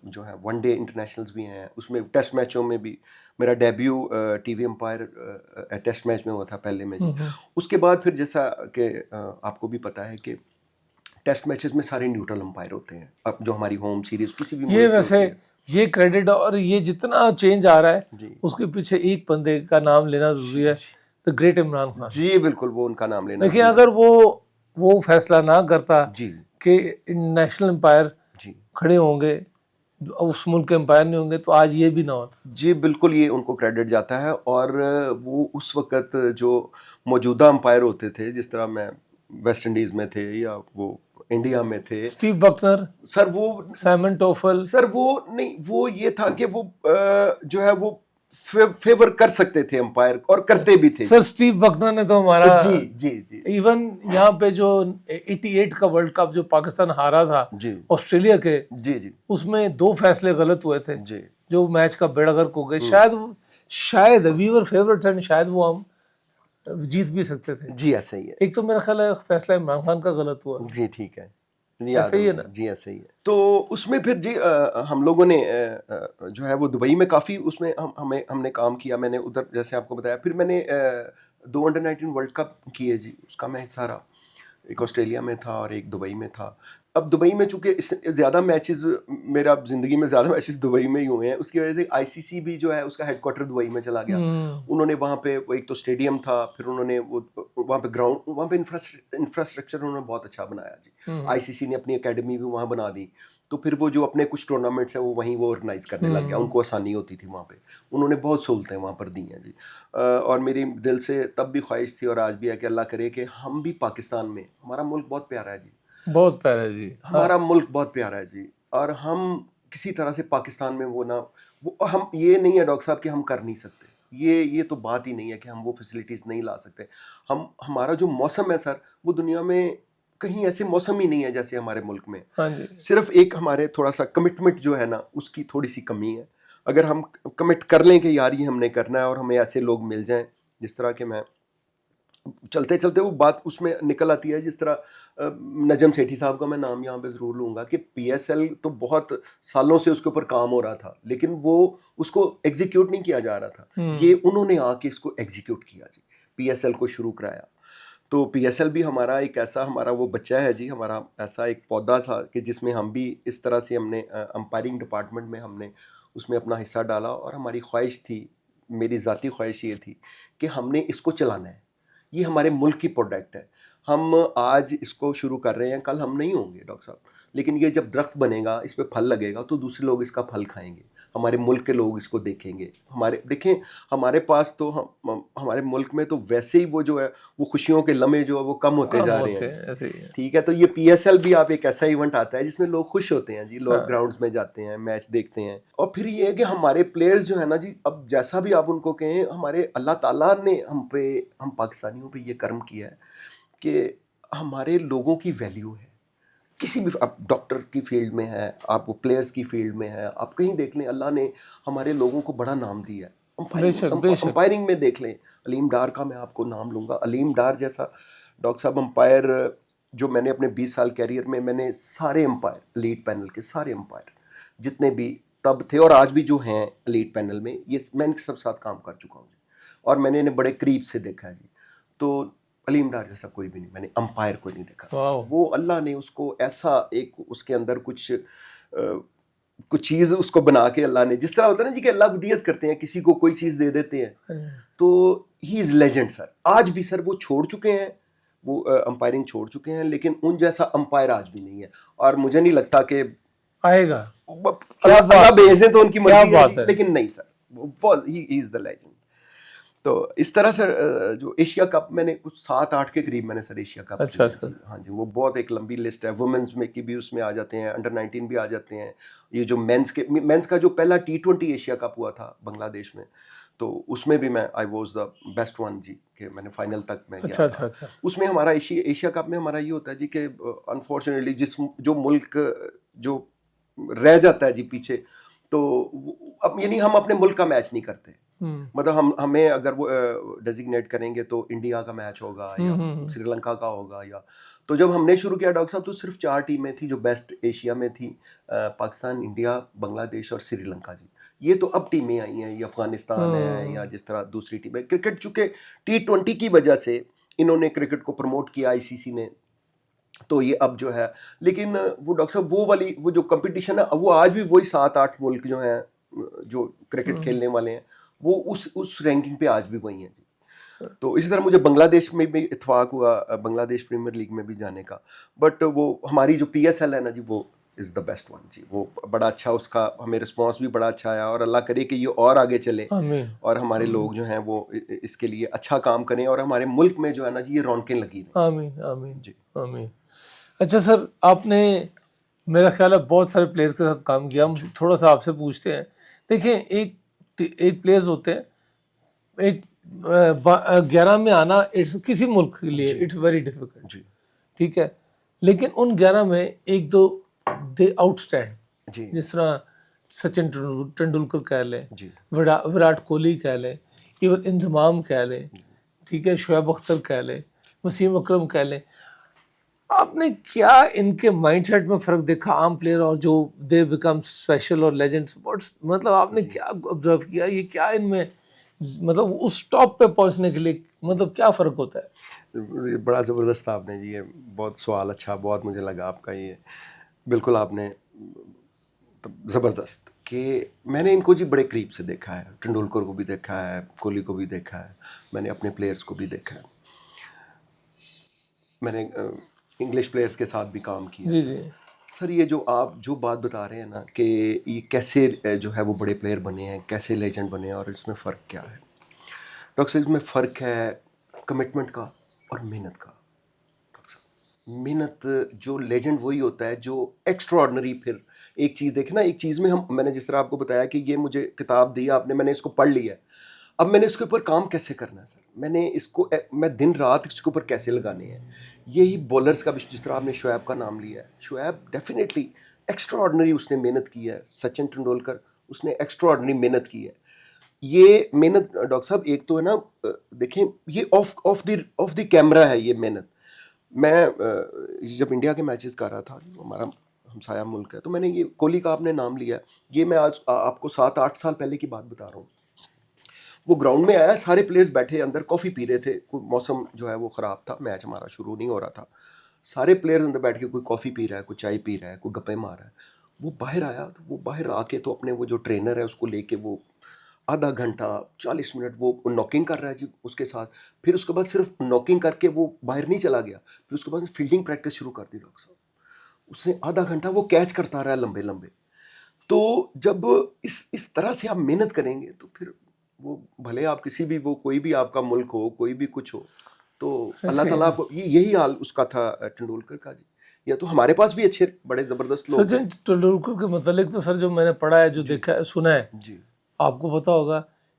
जो है वनडे इंटरनेशनल्स भी हैं। उसमें टेस्ट मैचों में भी मेरा debut TV umpire test match में हुआ था पहले में जी। उसके बाद फिर जैसा कि आपको भी पता है कि टेस्ट मैचेस में सारे न्यूट्रल अंपायर होते हैं। अब जो हमारी होम सीरीज किसी भी ये वैसे ये क्रेडिट, और ये जितना चेंज आ रहा है जी उसके पीछे एक बंदे का नाम लेना जरूरी है, द ग्रेट इमरान खान जी, बिल्कुल वो उनका नाम लेना। देखिए, अगर वो फैसला ना करता जी कि नेशनल एम्पायर जी खड़े होंगे, उस मुल्क के एम्पायर नहीं होंगे, तो आज ये भी ना होता। जी, बिल्कुल ये उनको क्रेडिट जाता है। और वो उस वक़्त जो मौजूदा अंपायर होते थे, जिस तरह मैं वेस्ट इंडीज़ में थे या वो इंडिया में थे, स्टीव बकनर, सर वो साइमन टोफल, सर वो नहीं, वो ये था कि वो जो है वो फेवर कर सकते थे अंपायर, और करते भी थे। सर स्टीव बकनर ने तो हमारा जी जी जी इवन यहाँ पे जो 88 का वर्ल्ड कप जो पाकिस्तान हारा था जी ऑस्ट्रेलिया के, जी जी उसमें 2 फैसले गलत हुए थे जी जो मैच का बेड़गर्क हो गए। शायद वी वर फेवरेट एंड शायद वो हम जीत भी सकते थे। जी, ऐसा ही है एक तो मेरा ख्याल है फैसला इमरान खान का गलत हुआ। जी, ठीक है, ऐसा ही है ना? जी ऐसा ही है। तो उसमें फिर जी हम लोगों ने जो है वो दुबई में काफ़ी उसमें हमने काम किया। मैंने उधर जैसे आपको बताया, फिर मैंने 2 अंडर-19 वर्ल्ड कप किए जी, उसका मैं हिस्सा रहा। एक ऑस्ट्रेलिया में था और एक दुबई में था। अब दुबई में चूंकि ज़्यादा मैचेस, मेरा ज़िंदगी में ज़्यादा मैचेस दुबई में ही हुए हैं, उसकी वजह से आईसीसी भी जो है उसका हेडक्वार्टर दुबई में चला गया। उन्होंने वहाँ पे वो एक तो स्टेडियम था, फिर उन्होंने वो वहाँ पे ग्राउंड, वहाँ पे इंफ्रास्ट्रक्चर उन्होंने बहुत अच्छा बनाया जी। आईसीसी ने अपनी एकेडमी भी वहाँ बना दी, तो फिर वो जो अपने कुछ टूर्नामेंट्स हैं वो वहीं वो ऑर्गेनाइज करने लग गया। उनको आसानी होती थी वहाँ पे, उन्होंने बहुत सहूलतें वहाँ पर दी हैं जी। और मेरी दिल से तब भी ख्वाहिश थी और आज भी है कि अल्लाह करे कि हम भी पाकिस्तान में, हमारा मुल्क बहुत प्यारा है जी, बहुत प्यारा है जी, हमारा मुल्क बहुत प्यारा है जी, और हम किसी तरह से पाकिस्तान में वो हम, ये नहीं है डॉक्टर साहब कि हम कर नहीं सकते, ये तो बात ही नहीं है कि हम वो फैसिलिटीज़ नहीं ला सकते। हमारा जो मौसम है सर, वो दुनिया में कहीं ऐसे मौसम ही नहीं है जैसे हमारे मुल्क में। हाँ जी। सिर्फ एक हमारे थोड़ा सा कमिटमेंट जो है ना, उसकी थोड़ी सी कमी है। अगर हम कमिट कर लें कि यार ये हमने करना है, और हमें ऐसे लोग मिल जाएं, जिस तरह के मैं चलते चलते वो बात उसमें निकल आती है, जिस तरह नजम सेठी साहब का मैं नाम यहाँ पे ज़रूर लूँगा कि पीएसएल तो बहुत सालों से उसके ऊपर काम हो रहा था, लेकिन वो उसको एग्जीक्यूट नहीं किया जा रहा था। ये उन्होंने आके इसको एग्जीक्यूट किया जी, पीएसएल को शुरू कराया। तो पीएसएल भी हमारा एक ऐसा, हमारा वो बच्चा है जी, हमारा ऐसा एक पौधा था कि जिसमें हम भी इस तरह से हमने अंपायरिंग डिपार्टमेंट में हमने उसमें अपना हिस्सा डाला, और हमारी ख्वाहिश थी, मेरी ज़ाती ख्वाहिश ये थी कि हमने इसको चलाना है। ये हमारे मुल्क की प्रोडक्ट है, हम आज इसको शुरू कर रहे हैं, कल हम नहीं होंगे डॉक्टर साहब, लेकिन ये जब दरख्त बनेगा, इस पे फल लगेगा, तो दूसरे लोग इसका फल खाएंगे, हमारे मुल्क के लोग इसको देखेंगे। देखें हमारे पास तो हमारे मुल्क में तो वैसे ही वो जो है वो खुशियों के लम्हे जो है वो कम होते जा रहे हैं। ठीक है, तो ये पीएसएल भी आप एक ऐसा इवेंट आता है जिसमें लोग खुश होते हैं जी, लोग ग्राउंड्स में जाते हैं, मैच देखते हैं। और फिर ये है कि हमारे प्लेयर्स जो है ना जी, अब जैसा भी आप उनको कहें, हमारे अल्लाह ताला ने हम पाकिस्तानियों पे ये कर्म किया है कि हमारे लोगों की वैल्यू है। किसी भी, आप डॉक्टर की फील्ड में है, आप वो प्लेयर्स की फील्ड में है, आप कहीं देख लें, अल्लाह ने हमारे लोगों को बड़ा नाम दिया है। अंपायरिंग में देख लें, अलीम डार का मैं आपको नाम लूँगा। अलीम डार जैसा डॉक्टर साहब अंपायर, जो मैंने अपने 20 साल कैरियर में, मैंने सारे अंपायर, लीड पैनल के सारे अंपायर जितने भी तब थे और आज भी जो हैं लीड पैनल में, ये मैं इनके सब साथ काम कर चुका हूँ और मैंने इन्हें बड़े करीब से देखा है जी। तो अलीम डार जैसा कोई भी नहीं, मैंने अंपायर को नहीं देखा। वो अल्लाह ने उसको ऐसा एक, उसके अंदर कुछ चीज़ उसको बना के अल्लाह ने, जिस तरह होता है ना जी कि अल्लाह बदियत करते हैं, किसी को कोई चीज़ दे देते हैं, तो ही इज़ लेजेंड सर। आज भी सर वो छोड़ चुके हैं, वो अंपायरिंग छोड़ चुके हैं, लेकिन उन जैसा अंपायर आज भी नहीं है, और मुझे नहीं लगता कि आएगा। अल्लाह भेज दे तो उनकी मर्जी है, लेकिन नहीं sir, he is the legend. तो इस तरह सर जो एशिया कप, मैंने कुछ 7-8 के करीब मैंने सर एशिया कप, अच्छा। हाँ जी, वो बहुत एक लंबी लिस्ट है। वुमेन्स में की भी उसमें आ जाते हैं, अंडर-19 भी आ जाते हैं। ये जो मेंस का जो पहला T20 एशिया कप हुआ था बांग्लादेश में, तो उसमें भी मैं, I was the best one जी, कि मैंने फाइनल तक मैं गया। अच्छा। उसमें हमारा एशिया कप में हमारा ये होता है जी कि अनफॉर्चुनेटली जो मुल्क जो रह जाता है जी पीछे, तो अब यानी हम अपने मुल्क का मैच नहीं करते। मतलब हमें अगर वो डेजिग्नेट करेंगे तो इंडिया का मैच होगा या श्रीलंका का होगा, या तो जब हमने शुरू किया डॉक्टर साहब, तो सिर्फ 4 टीमें थी जो बेस्ट एशिया में थी, पाकिस्तान, इंडिया, बांग्लादेश और श्रीलंका जी। ये तो अब टीमें आई हैं, ये अफगानिस्तान है या जिस तरह दूसरी टीमें। क्रिकेट चूंकि T20 की वजह से इन्होंने क्रिकेट को प्रमोट किया आईसीसी ने, तो ये अब जो है, लेकिन वो डॉक्टर साहब वो जो कंपटीशन है, वो आज भी वही 7-8 मुल्क जो हैं जो क्रिकेट खेलने वाले हैं, वो उस रैंकिंग पे आज भी वही हैं। तो इसी तरह मुझे बांग्लादेश में भी इत्तेफाक हुआ, बांग्लादेश प्रीमियर लीग में भी जाने का, बट वो हमारी जो पीएसएल है ना जी, वो इज़ द बेस्ट वन जी। वो बड़ा अच्छा, उसका हमें रिस्पांस भी बड़ा अच्छा आया, और अल्लाह करे कि ये और आगे चले, और हमारे लोग जो हैं वो इसके लिए अच्छा काम करें, और हमारे मुल्क में जो है ना जी, ये रौनकें लगी रहें। आमीन जी, आमीन। अच्छा सर, आपने मेरा ख्याल है बहुत सारे प्लेयर के साथ काम किया। हम थोड़ा सा आपसे पूछते हैं, देखिए एक एक प्लेयर्स होते हैं, एक 11 में आना किसी मुल्क के लिए इट्स वेरी डिफिकल्ट, जी ठीक है, लेकिन उन 11 में एक दो दे आउटस्टैंड, जी जिस तरह सचिन तेंदुलकर कह लें, जी विराट कोहली कह लें, इवन इंजमाम कह लें, ठीक है, शुएब अख्तर कह लें, वसीम अकरम कह लें। आपने क्या इनके माइंडसेट में फ़र्क देखा, आम प्लेयर और जो दे बिकम स्पेशल और लेजेंड्स, व्हाट्स मतलब आपने क्या ऑब्जर्व किया, ये क्या इनमें मतलब उस टॉप पे पहुंचने के लिए मतलब क्या फ़र्क होता है? ये बड़ा ज़बरदस्त था आपने जी, ये बहुत सवाल अच्छा, बहुत मुझे लगा आपका ये, बिल्कुल आपने ज़बरदस्त कि मैंने इनको जी बड़े करीब से देखा है, तेंदुलकर को भी देखा है, कोहली को भी देखा है, मैंने अपने प्लेयर्स को भी देखा है, मैंने इंग्लिश प्लेयर्स के साथ भी काम किया जी सर। जी सर ये जो आप जो बात बता रहे हैं ना कि ये कैसे जो है वो बड़े प्लेयर बने हैं, कैसे लेजेंड बने हैं, और इसमें फ़र्क क्या है डॉक्टर साहब? इसमें फ़र्क है कमिटमेंट का और मेहनत का। डॉक्टर साहब मेहनत, जो लेजेंड वही होता है जो एक्स्ट्रा ऑर्डनरी, फिर एक चीज़ देखे ना, एक चीज़ में हम, मैंने जिस तरह आपको बताया कि ये मुझे किताब दी आपने, मैंने इसको पढ़ लिया है, अब मैंने इसके ऊपर काम कैसे करना है सर, मैंने इसको मैं दिन रात इसके ऊपर कैसे लगाने हैं। यही बॉलर्स का भी, जिस तरह आपने शुएब का नाम लिया है, शुएब डेफिनेटली एक्स्ट्रा ऑर्डनरी उसने मेहनत की है, सचिन तेंदुलकर उसने एक्स्ट्रा ऑर्डनरी मेहनत की है। ये मेहनत डॉक्टर साहब एक तो है ना, देखें ये ऑफ द कैमरा है ये मेहनत। मैं जब इंडिया के मैचेस कर रहा था, हमारा हमसाया मुल्क है, तो मैंने ये कोहली का आपने नाम लिया, ये मैं आज आपको 7-8 साल पहले की बात बता रहा हूँ। वो ग्राउंड में आया, सारे प्लेयर्स बैठे अंदर कॉफ़ी पी रहे थे, कोई मौसम जो है वो ख़राब था, मैच हमारा शुरू नहीं हो रहा था, सारे प्लेयर्स अंदर बैठ के कोई कॉफ़ी पी रहा है, कोई चाय पी रहा है, कोई गप्पे मार रहा है। वो बाहर आया, तो वो बाहर आके तो अपने वो जो ट्रेनर है उसको लेके वो आधा घंटा 40 मिनट वो नॉकिंग कर रहा है जी उसके साथ। फिर उसके बाद सिर्फ नॉकिंग करके वो बाहर नहीं चला गया, फिर उसके बाद फील्डिंग प्रैक्टिस शुरू कर दी डॉक्टर साहब। उसने आधा घंटा वो कैच करता रहा लंबे लंबे। तो जब इस तरह से आप मेहनत करेंगे तो फिर वो भले आप किसी भी, वो कोई भी आपका मुल्क हो, कोई भी कुछ हो, तो अल्लाह ताला आपको, यही हाल उसका था तेंदुलकर का जी। या तो हमारे पास भी अच्छे बड़े ज़बरदस्त लोग सचिन तेंदुलकर के मतलब तो सर जो मैंने पढ़ा है, जो देखा है, सुना है, जी आपको पता होगा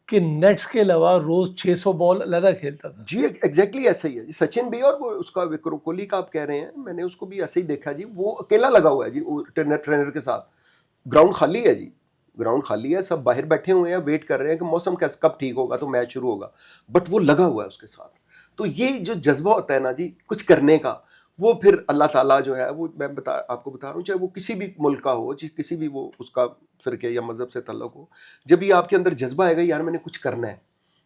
कि नेट्स के अलावा रोज 600 बॉल अलग खेलता था। जी, एग्जैक्टली ऐसा ही है जी। सचिन भी, और वो उसका विक्रो कोहली का आप कह रहे हैं, मैंने उसको भी ऐसे ही देखा जी, वो अकेला लगा हुआ है जी, वो ट्रेनर के साथ। ग्राउंड खाली है जी, ग्राउंड खाली है, सब बाहर बैठे हुए हैं, वेट कर रहे हैं कि मौसम कैसे, कब ठीक होगा तो मैच शुरू होगा, बट वो लगा हुआ है उसके साथ। तो ये जो जज्बा होता है ना जी कुछ करने का, वो फिर अल्लाह ताला जो है वो, मैं आपको बता रहा हूँ, चाहे वो किसी भी मुल्क का हो, किसी भी वो उसका फिरके या मजहब से तल्लुक हो, जब ये आपके अंदर जज्बा आएगा यार मैंने कुछ करना है,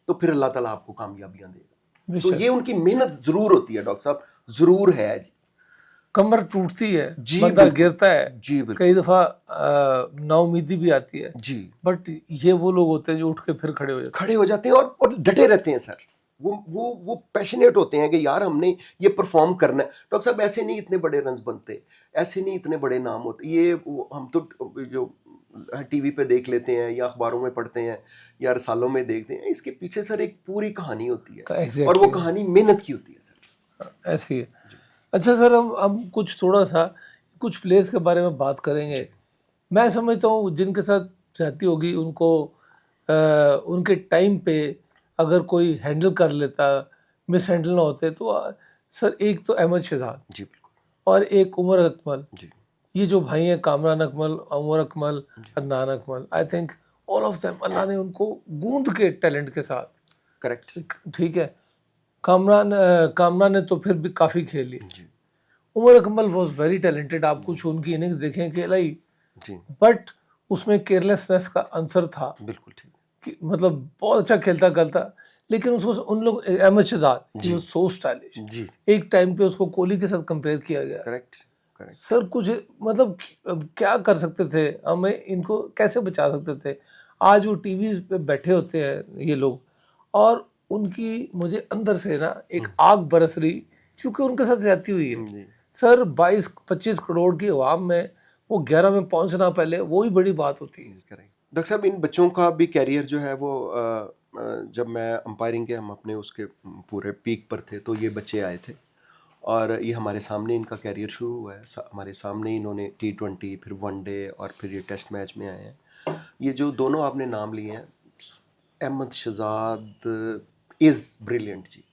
तो फिर अल्लाह ताला आपको कामयाबियां देगा। तो ये उनकी मेहनत जरूर होती है डॉक्टर साहब, जरूर है जी। कमर टूटती है, जी बंदा बिल्कुल, गिरता है, जी बिल्कुल, कई दफा नाउमीदी भी आती है, जी बट ये वो लोग होते हैं जो उठ के फिर खड़े हो जाते खड़े हो जाते हैं और डटे रहते हैं सर। वो पैशनेट होते हैं कि यार हमने ये परफॉर्म करना है। डॉक्टर साहब ऐसे नहीं इतने बड़े रन्स बनते, ऐसे नहीं इतने बड़े नाम होते, ये हम तो जो टीवी पे देख लेते हैं या अखबारों में पढ़ते हैं या रसालों में देखते हैं, इसके पीछे सर एक पूरी कहानी होती है, हैं। और वो एग्जैक्टली कहानी मेहनत की होती है सर। ऐसे ही है। अच्छा सर, हम कुछ थोड़ा सा कुछ प्लेयर्स के बारे में बात करेंगे। मैं समझता हूँ जिनके साथ जाती होगी उनको उनके टाइम पे अगर कोई हैंडल कर लेता, मिस हैंडल ना होते तो सर एक तो अहमद शहजाद जी बिल्कुल, और एक उमर अकमल, जी ये जो भाई हैं Kamran Akmal, Umar Akmal, Adnan Akmal, I think all of them Allah ने उनको गूंद के टैलेंट के साथ, करेक्ट, ठीक है, कामरान ने तो फिर भी काफ़ी खेल ली। जी Umar Akmal was very talented, आप कुछ उनकी इनिंग्स देखें कि लाई, जी बट उसमें केयरलेसनेस का आंसर था बिल्कुल ठीक, कि मतलब बहुत अच्छा खेलता करता, लेकिन उसको उन लोग, Ahmed Shahzad he was so stylish, जी एक टाइम पे उसको कोहली के साथ कंपेयर किया गया। करेक्ट करेक्ट, सर कुछ मतलब क्या कर सकते थे, हमें इनको कैसे बचा सकते थे? आज वो टीवी पे बैठे होते हैं ये लोग, और उनकी मुझे अंदर से ना एक आग बरस रही, क्योंकि उनके साथ ज्यादती हुई है। जी सर 22-25 करोड़ की आवाम में वो 11 में पहुंचना, पहले वो ही बड़ी बात होती है। करेक्ट। डॉक्टर साहब इन बच्चों का भी कैरियर जो है वो जब मैं अंपायरिंग के, हम अपने उसके पूरे पीक पर थे, तो ये बच्चे आए थे और ये हमारे सामने इनका कैरियर शुरू हुआ है, हमारे सामने ही इन्होंने T20, फिर वनडे और फिर ये टेस्ट मैच में आए हैं। ये जो दोनों आपने नाम लिए हैं, अहमद शहजाद इज़ ब्रिलियंट जी।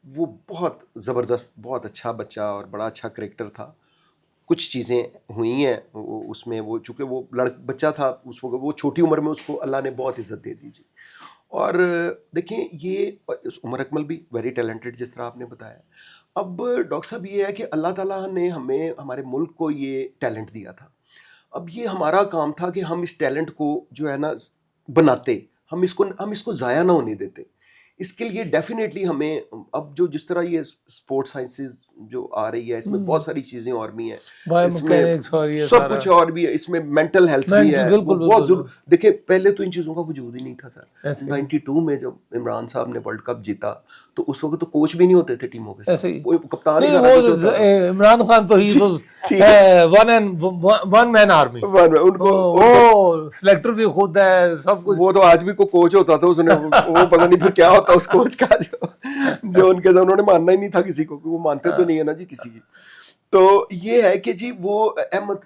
वो बहुत ज़बरदस्त, बहुत अच्छा बच्चा और बड़ा अच्छा करैक्टर था। कुछ चीज़ें हुई हैं उसमें, वो चूँकि वो बच्चा था उस वक्त, वो छोटी उम्र में उसको अल्लाह ने बहुत इज़्ज़त दे दी जी। और देखिए ये उमर अकमल भी वेरी टैलेंटेड, जिस तरह आपने बताया। अब डॉक्टर साहब ये है कि अल्लाह ताला ने हमें, हमारे मुल्क को ये टैलेंट दिया था। अब ये हमारा काम था कि हम इस टैलेंट को जो है ना बनाते, हम इसको ज़ाया ना होने देते। इसके लिए डेफिनेटली हमें अब जो जिस तरह ये स्पोर्ट्स साइंसेज जो आ रही है, इसमें बहुत सारी चीज़ें और भी हैं, इसमें बायोमैकेनिक्स और ये सब सारा कुछ और भी है, इसमें मेंटल हेल्थ भी मेंटल, है, वो बिल्कुल बहुत बिल्कुल जरूर। देखिए पहले तो इन चीज़ों का वजूद ही नहीं था सर। ऐसे ही 92 में जब इमरान साहब ने वर्ल्ड कप जीता तो उस वक्त तो कोच भी नहीं होते थे टीमों के साथ, ऐसे ही कोई कप्तान ही नहीं, सारा कुछ होता वो था। इमरान खान तो ही वाज ठीक है। One man army. उनको वो सिलेक्टर भी खुद है, सब कुछ। वो तो आज भी को कोच होता था उसने, वो पता नहीं फिर क्या होता उस कोच का, जो उनके साथ उन्होंने मानना ही नहीं था किसी को, वो मानते तो नहीं है ना जी किसी की। तो ये है कि जी वो अहमद,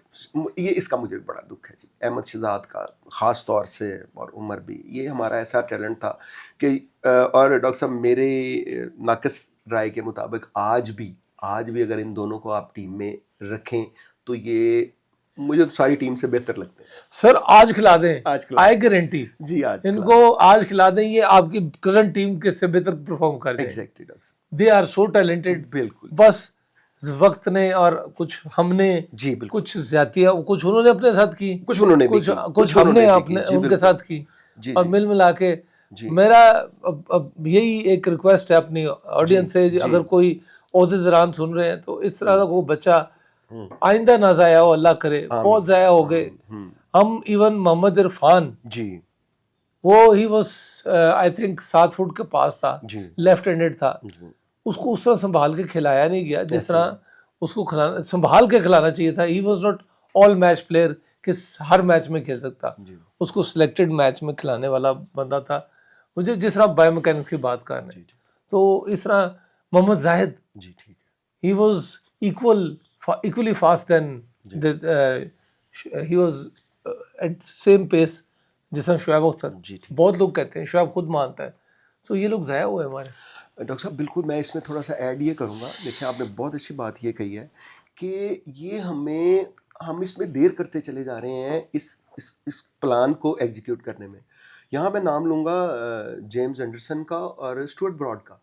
ये इसका मुझे बड़ा दुख है जी, अहमद शहजाद का ख़ास तौर से, और उमर भी, ये हमारा ऐसा टैलेंट था कि और डॉक्टर साहब मेरे नाकस राय के मुताबिक आज भी अगर इन दोनों को आप टीम में रखें तो ये मुझे तो सारी टीम से बेहतर लगते हैं सर आज खिला दें, आज खिला आई गारंटी जी। आज इनको आज खिला दें, ये आपकी करंट टीम के से बेहतर परफॉर्म कर दें। एग्जैक्टली डॉक्टर साहब, दे आर सो टैलेंटेड। बिल्कुल बस वक्त ने और कुछ हमने जी, बिल्कुल कुछ ज्यादतियां, कुछ उन्होंने अपने साथ की, कुछ उन्होंने भी कुछ की, कुछ उन्होंने हमने भी अपने की, जी, उनके बिल्कुल। साथ की, जी और जी मिल मिला के जी मेरा अब यही एक रिक्वेस्ट है अपनी ऑडियंस से, जी। अगर कोई ओहदेदारान सुन रहे हैं तो इस तरह का कोई बच्चा हम्म, आइंदा ना जाया हो, अल्लाह करे। बहुत जाया हो गए। हम्म, हम इवन मोहम्मद इरफान, जी वो he was I think 7 foot के पास था, जी लेफ्ट हैंडेड था, जी उसको उस तरह संभाल के खिलाया नहीं गया जिस तरह उसको खिलाना, संभाल के खिलाना चाहिए था। He was not all match player कि हर मैच में खेल सकता, जी उसको सिलेक्टेड मैच में खिलाने वाला बंदा था। मुझे जिस तरह बायोमैकेनिक्स की बात कर रहे जी हैं, तो इस तरह मोहम्मद जाहिद, जी ठीक है he was equally fast than he was at same pace जैसा शोएब अख्तर। जी ठीक। बहुत लोग कहते हैं, शोएब खुद मानता है। तो ये लोग ज़ाया हुए हमारे। डॉक्टर साहब बिल्कुल, मैं इसमें थोड़ा सा ऐड ये करूँगा। देखिए आपने बहुत अच्छी बात ये कही है कि ये हम इसमें देर करते चले जा रहे हैं इस प्लान को एग्जीक्यूट करने में। यहाँ मैं नाम लूँगा जेम्स एंडरसन का और स्टुअर्ट ब्रॉड का।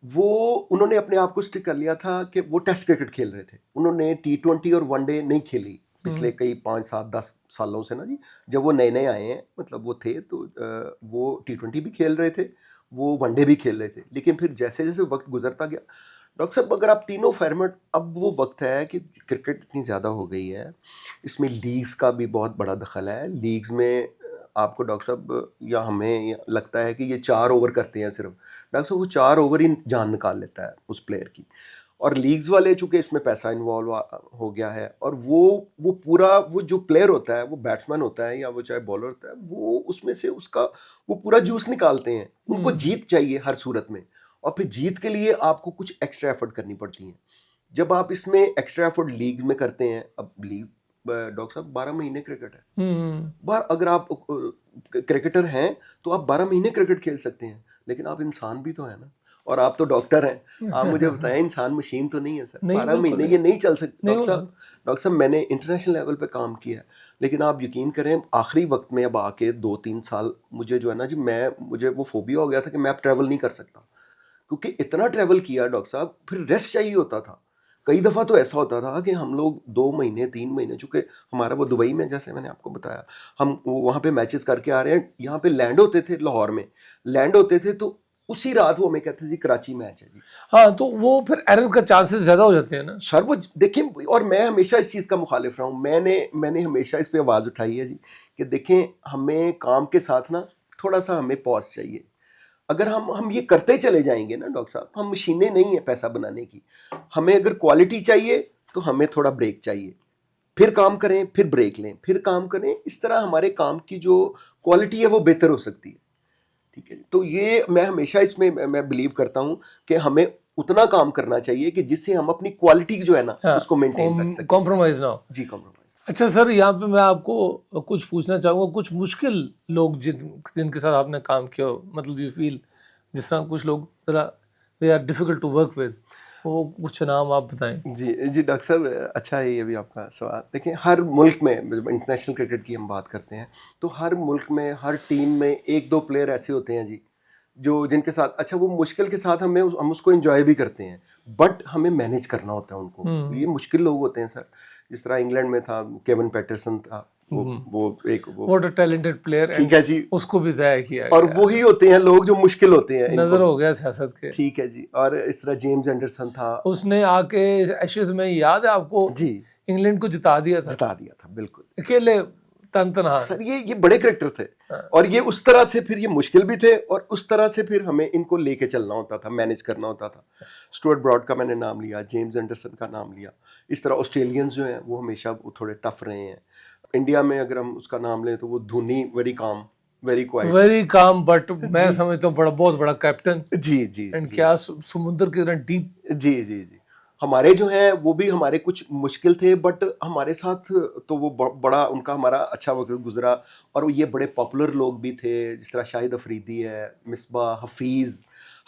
वो उन्होंने अपने आप को स्टिक कर लिया था कि वो टेस्ट क्रिकेट खेल रहे थे, उन्होंने T20 और वनडे नहीं खेली पिछले कई 5, 7, 10 सालों से ना जी। जब वो नए नए आए हैं, मतलब वो थे तो वो T20 भी खेल रहे थे, वो वनडे भी खेल रहे थे। लेकिन फिर जैसे जैसे वक्त गुजरता गया डॉक्टर साहब, अगर आप तीनों फॉर्मेट, अब वो वक्त है कि क्रिकेट इतनी ज़्यादा हो गई है, इसमें लीग्स का भी बहुत बड़ा दखल है। लीग्स में आपको डॉक्टर साहब, या हमें लगता है कि ये 4 ओवर करते हैं सिर्फ, डॉक्टर साहब वो 4 ओवर ही जान निकाल लेता है उस प्लेयर की। और लीग्स वाले चूँकि इसमें पैसा इन्वॉल्व हो गया है, और वो पूरा वो जो प्लेयर होता है, वो बैट्समैन होता है या वो चाहे बॉलर होता है, वो उसमें से उसका वो पूरा जूस निकालते हैं। उनको जीत चाहिए हर सूरत में, और फिर जीत के लिए आपको कुछ एक्स्ट्रा एफर्ट करनी पड़ती है। जब आप इसमें एक्स्ट्रा एफर्ट लीग में करते हैं, अब लीग डॉक्टर साहब 12 महीने क्रिकेट है। अगर आप क्रिकेटर हैं तो आप 12 महीने क्रिकेट खेल सकते हैं, लेकिन आप इंसान भी तो है ना, और आप तो डॉक्टर हैं। आप मुझे बताएं, इंसान मशीन तो नहीं है सर। 12 महीने ये नहीं चल सकते डॉक्टर साहब। मैंने इंटरनेशनल लेवल पे काम किया है, लेकिन आप यकीन करें आखिरी वक्त में अब आके 2-3 साल मुझे जो है ना जी, मुझे वो फोबिया हो गया था कि मैं अब ट्रैवल नहीं कर सकता, क्योंकि इतना ट्रैवल किया डॉक्टर साहब, फिर रेस्ट चाहिए होता था। कई दफ़ा तो ऐसा होता था कि हम लोग 2 महीने 3 महीने, चूँकि हमारा वो दुबई में, जैसे मैंने आपको बताया, हम वहाँ पे मैचेस करके आ रहे हैं, यहाँ पे लैंड होते थे, लाहौर में लैंड होते थे, तो उसी रात वो हमें कहते थे जी कराची मैच है जी। हाँ, तो वो फिर एरर का चांसेस ज़्यादा हो जाते हैं ना सर। वो देखें, और मैं हमेशा इस चीज़ का मुखालिफ रहा हूँ। मैंने हमेशा इस पर आवाज़ उठाई है जी कि देखें, हमें काम के साथ ना थोड़ा सा हमें पॉज चाहिए। अगर हम ये करते चले जाएंगे ना डॉक्टर साहब, हम मशीनें नहीं है पैसा बनाने की। हमें अगर क्वालिटी चाहिए तो हमें थोड़ा ब्रेक चाहिए, फिर काम करें, फिर ब्रेक लें, फिर काम करें। इस तरह हमारे काम की जो क्वालिटी है वो बेहतर हो सकती है। ठीक है, तो ये मैं हमेशा इसमें मैं बिलीव करता हूँ कि हमें उतना काम करना चाहिए कि जिससे हम अपनी क्वालिटी जो है ना, हाँ, उसको मेंटेन रख सकें, कॉम्प्रोमाइज ना हो। जी कॉम्प्रोमाइज। अच्छा सर, यहाँ पे मैं आपको कुछ पूछना चाहूँगा, कुछ मुश्किल लोग जिनके साथ आपने काम किया हो, मतलब यू फील जिस तरह कुछ लोग जरा they are difficult to work with, वो कुछ नाम आप बताएं। जी जी डॉक्टर साहब, अच्छा है ये भी आपका सवाल। देखिए, हर मुल्क में, इंटरनेशनल क्रिकेट की हम बात करते हैं, तो हर मुल्क में हर टीम में एक दो प्लेयर ऐसे होते हैं जी, जो जिनके साथ अच्छा वो मुश्किल के साथ हम उसको एंजॉय भी करते हैं, बट हमें मैनेज करना होता है उनको। ये मुश्किल लोग होते हैं सर। जिस तरह इंग्लैंड में था केविन पैटरसन था, वो व्हाट अ टैलेंटेड प्लेयर, ठीक है जी, उसको भी जाया किया और गया। वही होते हैं लोग जो मुश्किल होते हैं नजर हो गया सियासत के। ठीक है जी। और इस तरह जेम्स एंडरसन था, उसने आके एशेज में, याद है आपको, जी इंग्लैंड को जिता दिया था बिल्कुल अकेले, तन सर। ये बड़े करेक्टर थे, हाँ। और ये उस तरह से फिर ये मुश्किल भी थे, और उस तरह से फिर हमें इनको लेके चलना होता था, मैनेज करना होता था। स्टुअर्ट ब्रॉड का मैंने नाम लिया, जेम्स एंडरसन का नाम लिया। इस तरह ऑस्ट्रेलियंस जो हैं वो हमेशा वो थोड़े टफ रहे हैं। इंडिया में अगर हम उसका नाम लें तो वो Dhoni, very calm, very quite, but मैं समझता हूँ बहुत बड़ा कैप्टन। जी जी एंड जी क्या समुद्र की तरह डीप। जी जी जी। हमारे जो हैं वो भी हमारे कुछ मुश्किल थे, बट हमारे साथ तो वो बड़ा उनका हमारा अच्छा वक्त गुजरा। और ये बड़े पॉपुलर लोग भी थे, जिस तरह शाहिद अफरीदी है, मिसबा,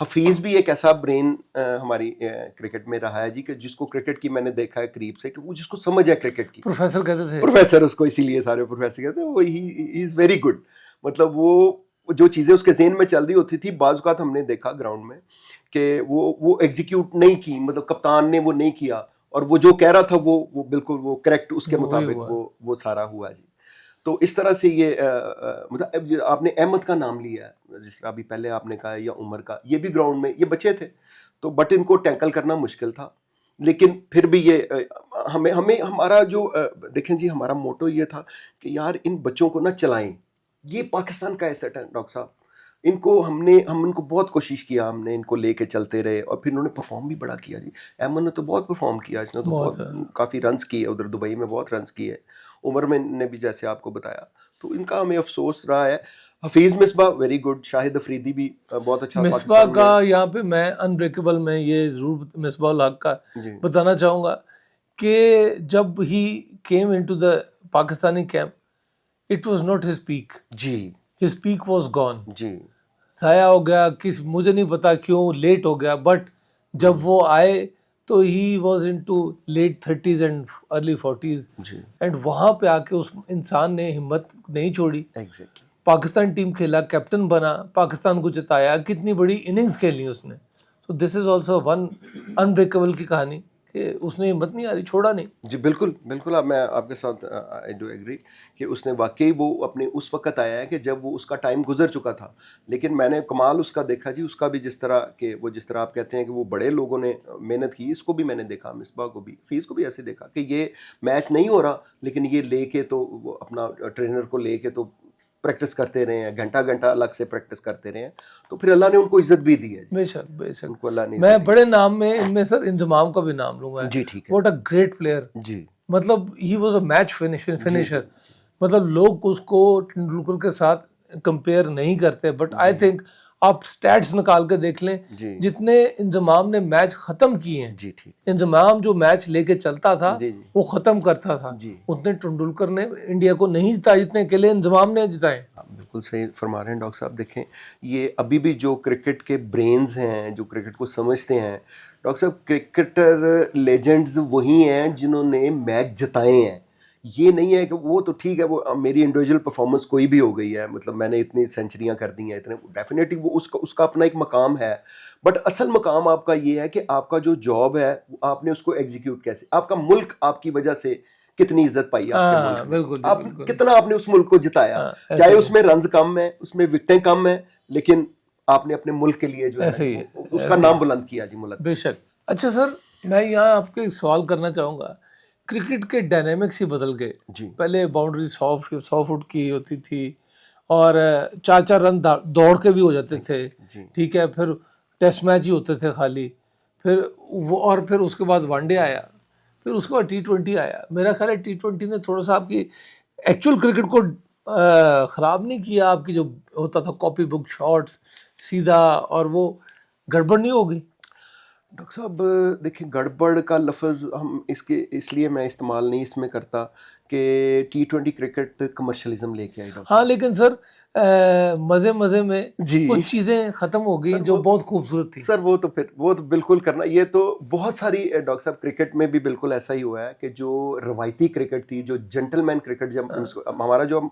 हफीज़ भी एक ऐसा ब्रेन हमारी क्रिकेट में रहा है जी, कि जिसको क्रिकेट की मैंने देखा है करीब से, कि वो जिसको समझ है क्रिकेट की। प्रोफेसर कहते थे, प्रोफेसर उसको इसीलिए सारे प्रोफेसर कहते हैं। वो ही इज़ वेरी गुड। मतलब वो जो चीज़ें उसके ज़हन में चल रही होती थी, बाज़ औक़ात हमने देखा ग्राउंड में कि वो एग्जीक्यूट नहीं की, मतलब कप्तान ने वो नहीं किया, और वो जो कह रहा था वो बिल्कुल वो करेक्ट उसके मुताबिक वो सारा हुआ जी। तो इस तरह से ये मतलब आपने अहमद का नाम लिया है, जिस तरह अभी पहले आपने कहा, या उमर का, ये भी ग्राउंड में ये बच्चे थे, तो बट इनको टैकल करना मुश्किल था। लेकिन फिर भी ये हमें हमें हमारा जो देखें जी, हमारा मोटो ये था कि यार इन बच्चों को ना चलाएं। ये पाकिस्तान का एसेट है डॉक्टर साहब। हम इनको बहुत कोशिश किया, हमने इनको लेके चलते रहे, और फिर इन्होंने परफॉर्म भी बड़ा किया जी। अहमद ने तो बहुत परफॉर्म किया, इसने तो बहुत काफ़ी रन्स किए, उधर दुबई में बहुत रन्स किए। उमर में ने भी जैसे आपको बताया, तो इनका हमें अफसोस रहा है। हफीज़, मिसबा वेरी गुड, शाहिद अफरीदी भी बहुत अच्छा। मिसबा का यहाँ पे मैं अनब्रेकेबल में ये जरूर मिसबा उल हक का बताना चाहूँगा कि जब he came into the Pakistani camp, it was not his peak जी, हिज पीक वाज गॉन जी। ज़ाया हो गया, मुझे नहीं पता क्यों लेट हो गया, बट जब वो आए तो he was into late 30s and early 40s, and वहाँ पे आके उस इंसान ने हिम्मत नहीं छोड़ी। एग्जैक्टली। पाकिस्तान टीम खेला, कैप्टन बना, पाकिस्तान को जिताया, कितनी बड़ी इनिंग्स खेली उसने। तो this is also one unbreakable की कहानी, कि उसने हिम्मत नहीं आ रही, छोड़ा नहीं जी। बिल्कुल बिल्कुल, अब मैं आपके साथ आई डू एग्री कि उसने वाकई वो अपने उस वक्त आया है कि जब वो उसका टाइम गुजर चुका था। लेकिन मैंने कमाल उसका देखा जी, उसका भी जिस तरह के वो जिस तरह आप कहते हैं कि वो बड़े लोगों ने मेहनत की, इसको भी मैंने देखा, मिसबा को भी, फीस को भी ऐसे देखा कि ये मैच नहीं हो रहा, लेकिन ये लेके तो वो अपना ट्रेनर को लेके तो प्रैक्टिस करते रहे हैं, घंटा घंटा अलग से प्रैक्टिस करते रहे हैं, तो फिर अल्लाह ने उनको इज्जत भी दी है। बेशक बेशक, उनको अल्लाह ने मैं बड़े नाम में इनमें सर इंजमाम का भी नाम लूंगा जी। ठीक है। व्हाट अ ग्रेट प्लेयर जी। मतलब ही वाज अ मैच फिनिशर। मतलब लोग उसको तेंदुलकर के साथ कंपेयर नहीं करते, बट आई थिंक आप स्टैट्स निकाल के देख लें, जितने इंजमाम ने मैच खत्म किए हैं जी। ठीक। इंजमाम जो मैच लेके चलता था वो खत्म करता था, उतने तेंदुलकर ने इंडिया को नहीं जिता जितने अकेले इंजमाम ने जिताए। बिल्कुल सही फरमा रहे हैं डॉक्टर साहब। देखें, ये अभी भी जो क्रिकेट के ब्रेन्स हैं, जो क्रिकेट को समझते हैं डॉक्टर साहब, क्रिकेटर लेजेंड्स वही हैं जिन्होंने मैच जिताए हैं। ये नहीं है कि वो तो ठीक है, वो मेरी इंडिविजुअल परफॉर्मेंस कोई भी हो गई है, मतलब मैंने इतनी सेंचुरियां कर दी हैं, इतने, डेफिनेटली वो उसका अपना एक मकाम है, बट असल मकाम आपका ये है कि आपका जो जॉब है आपने उसको एग्जीक्यूट कैसे, आपका मुल्क आपकी वजह से कितनी इज्जत पाई आपके मुल्क में, बिल्कुल, आप बिल्कुल। कितना आपने उस मुल्क को जिताया, चाहे उसमें रन्स कम है, उसमें विकेटें कम है, लेकिन आपने अपने मुल्क के लिए जो है उसका नाम बुलंद किया जी, मुल्क। बेशक। अच्छा सर, मैं यहाँ आपको एक सवाल करना चाहूँगा, क्रिकेट के डायनेमिक्स ही बदल गए। पहले बाउंड्री 100 फुट की होती थी, और 4-4 रन दौड़ के भी हो जाते थे, ठीक है, फिर टेस्ट मैच ही होते थे खाली, फिर वो, और फिर उसके बाद वनडे आया, फिर उसके बाद T20 आया। मेरा ख्याल है T20 ने थोड़ा सा आपकी एक्चुअल क्रिकेट को ख़राब नहीं किया, आपकी जो होता था कॉपी बुक शॉट्स सीधा, और वो गड़बड़ नहीं होगी? डॉक्टर साहब देखिए, गड़बड़ का लफ्ज़ हम इसके इसलिए मैं इस्तेमाल नहीं इसमें करता कि T20 क्रिकेट कमर्शियलिज्म लेके आई डॉक्टर हाँ, साहब। लेकिन सर मज़े मज़े में जी कुछ चीज़ें ख़त्म हो गई सर जो वो बहुत खूबसूरत थी। सर वो तो बिल्कुल करना, ये तो बहुत सारी डॉक्टर साहब क्रिकेट में भी बिल्कुल ऐसा ही हुआ है कि जो रवायती क्रिकेट थी, जो जेंटलमैन क्रिकेट, जब हाँ, अब हमारा जो हम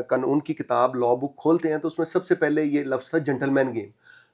कानून की किताब लॉ बुक खोलते हैं तो उसमें सबसे पहले ये लफ्ज़ था जेंटलमैन गेम।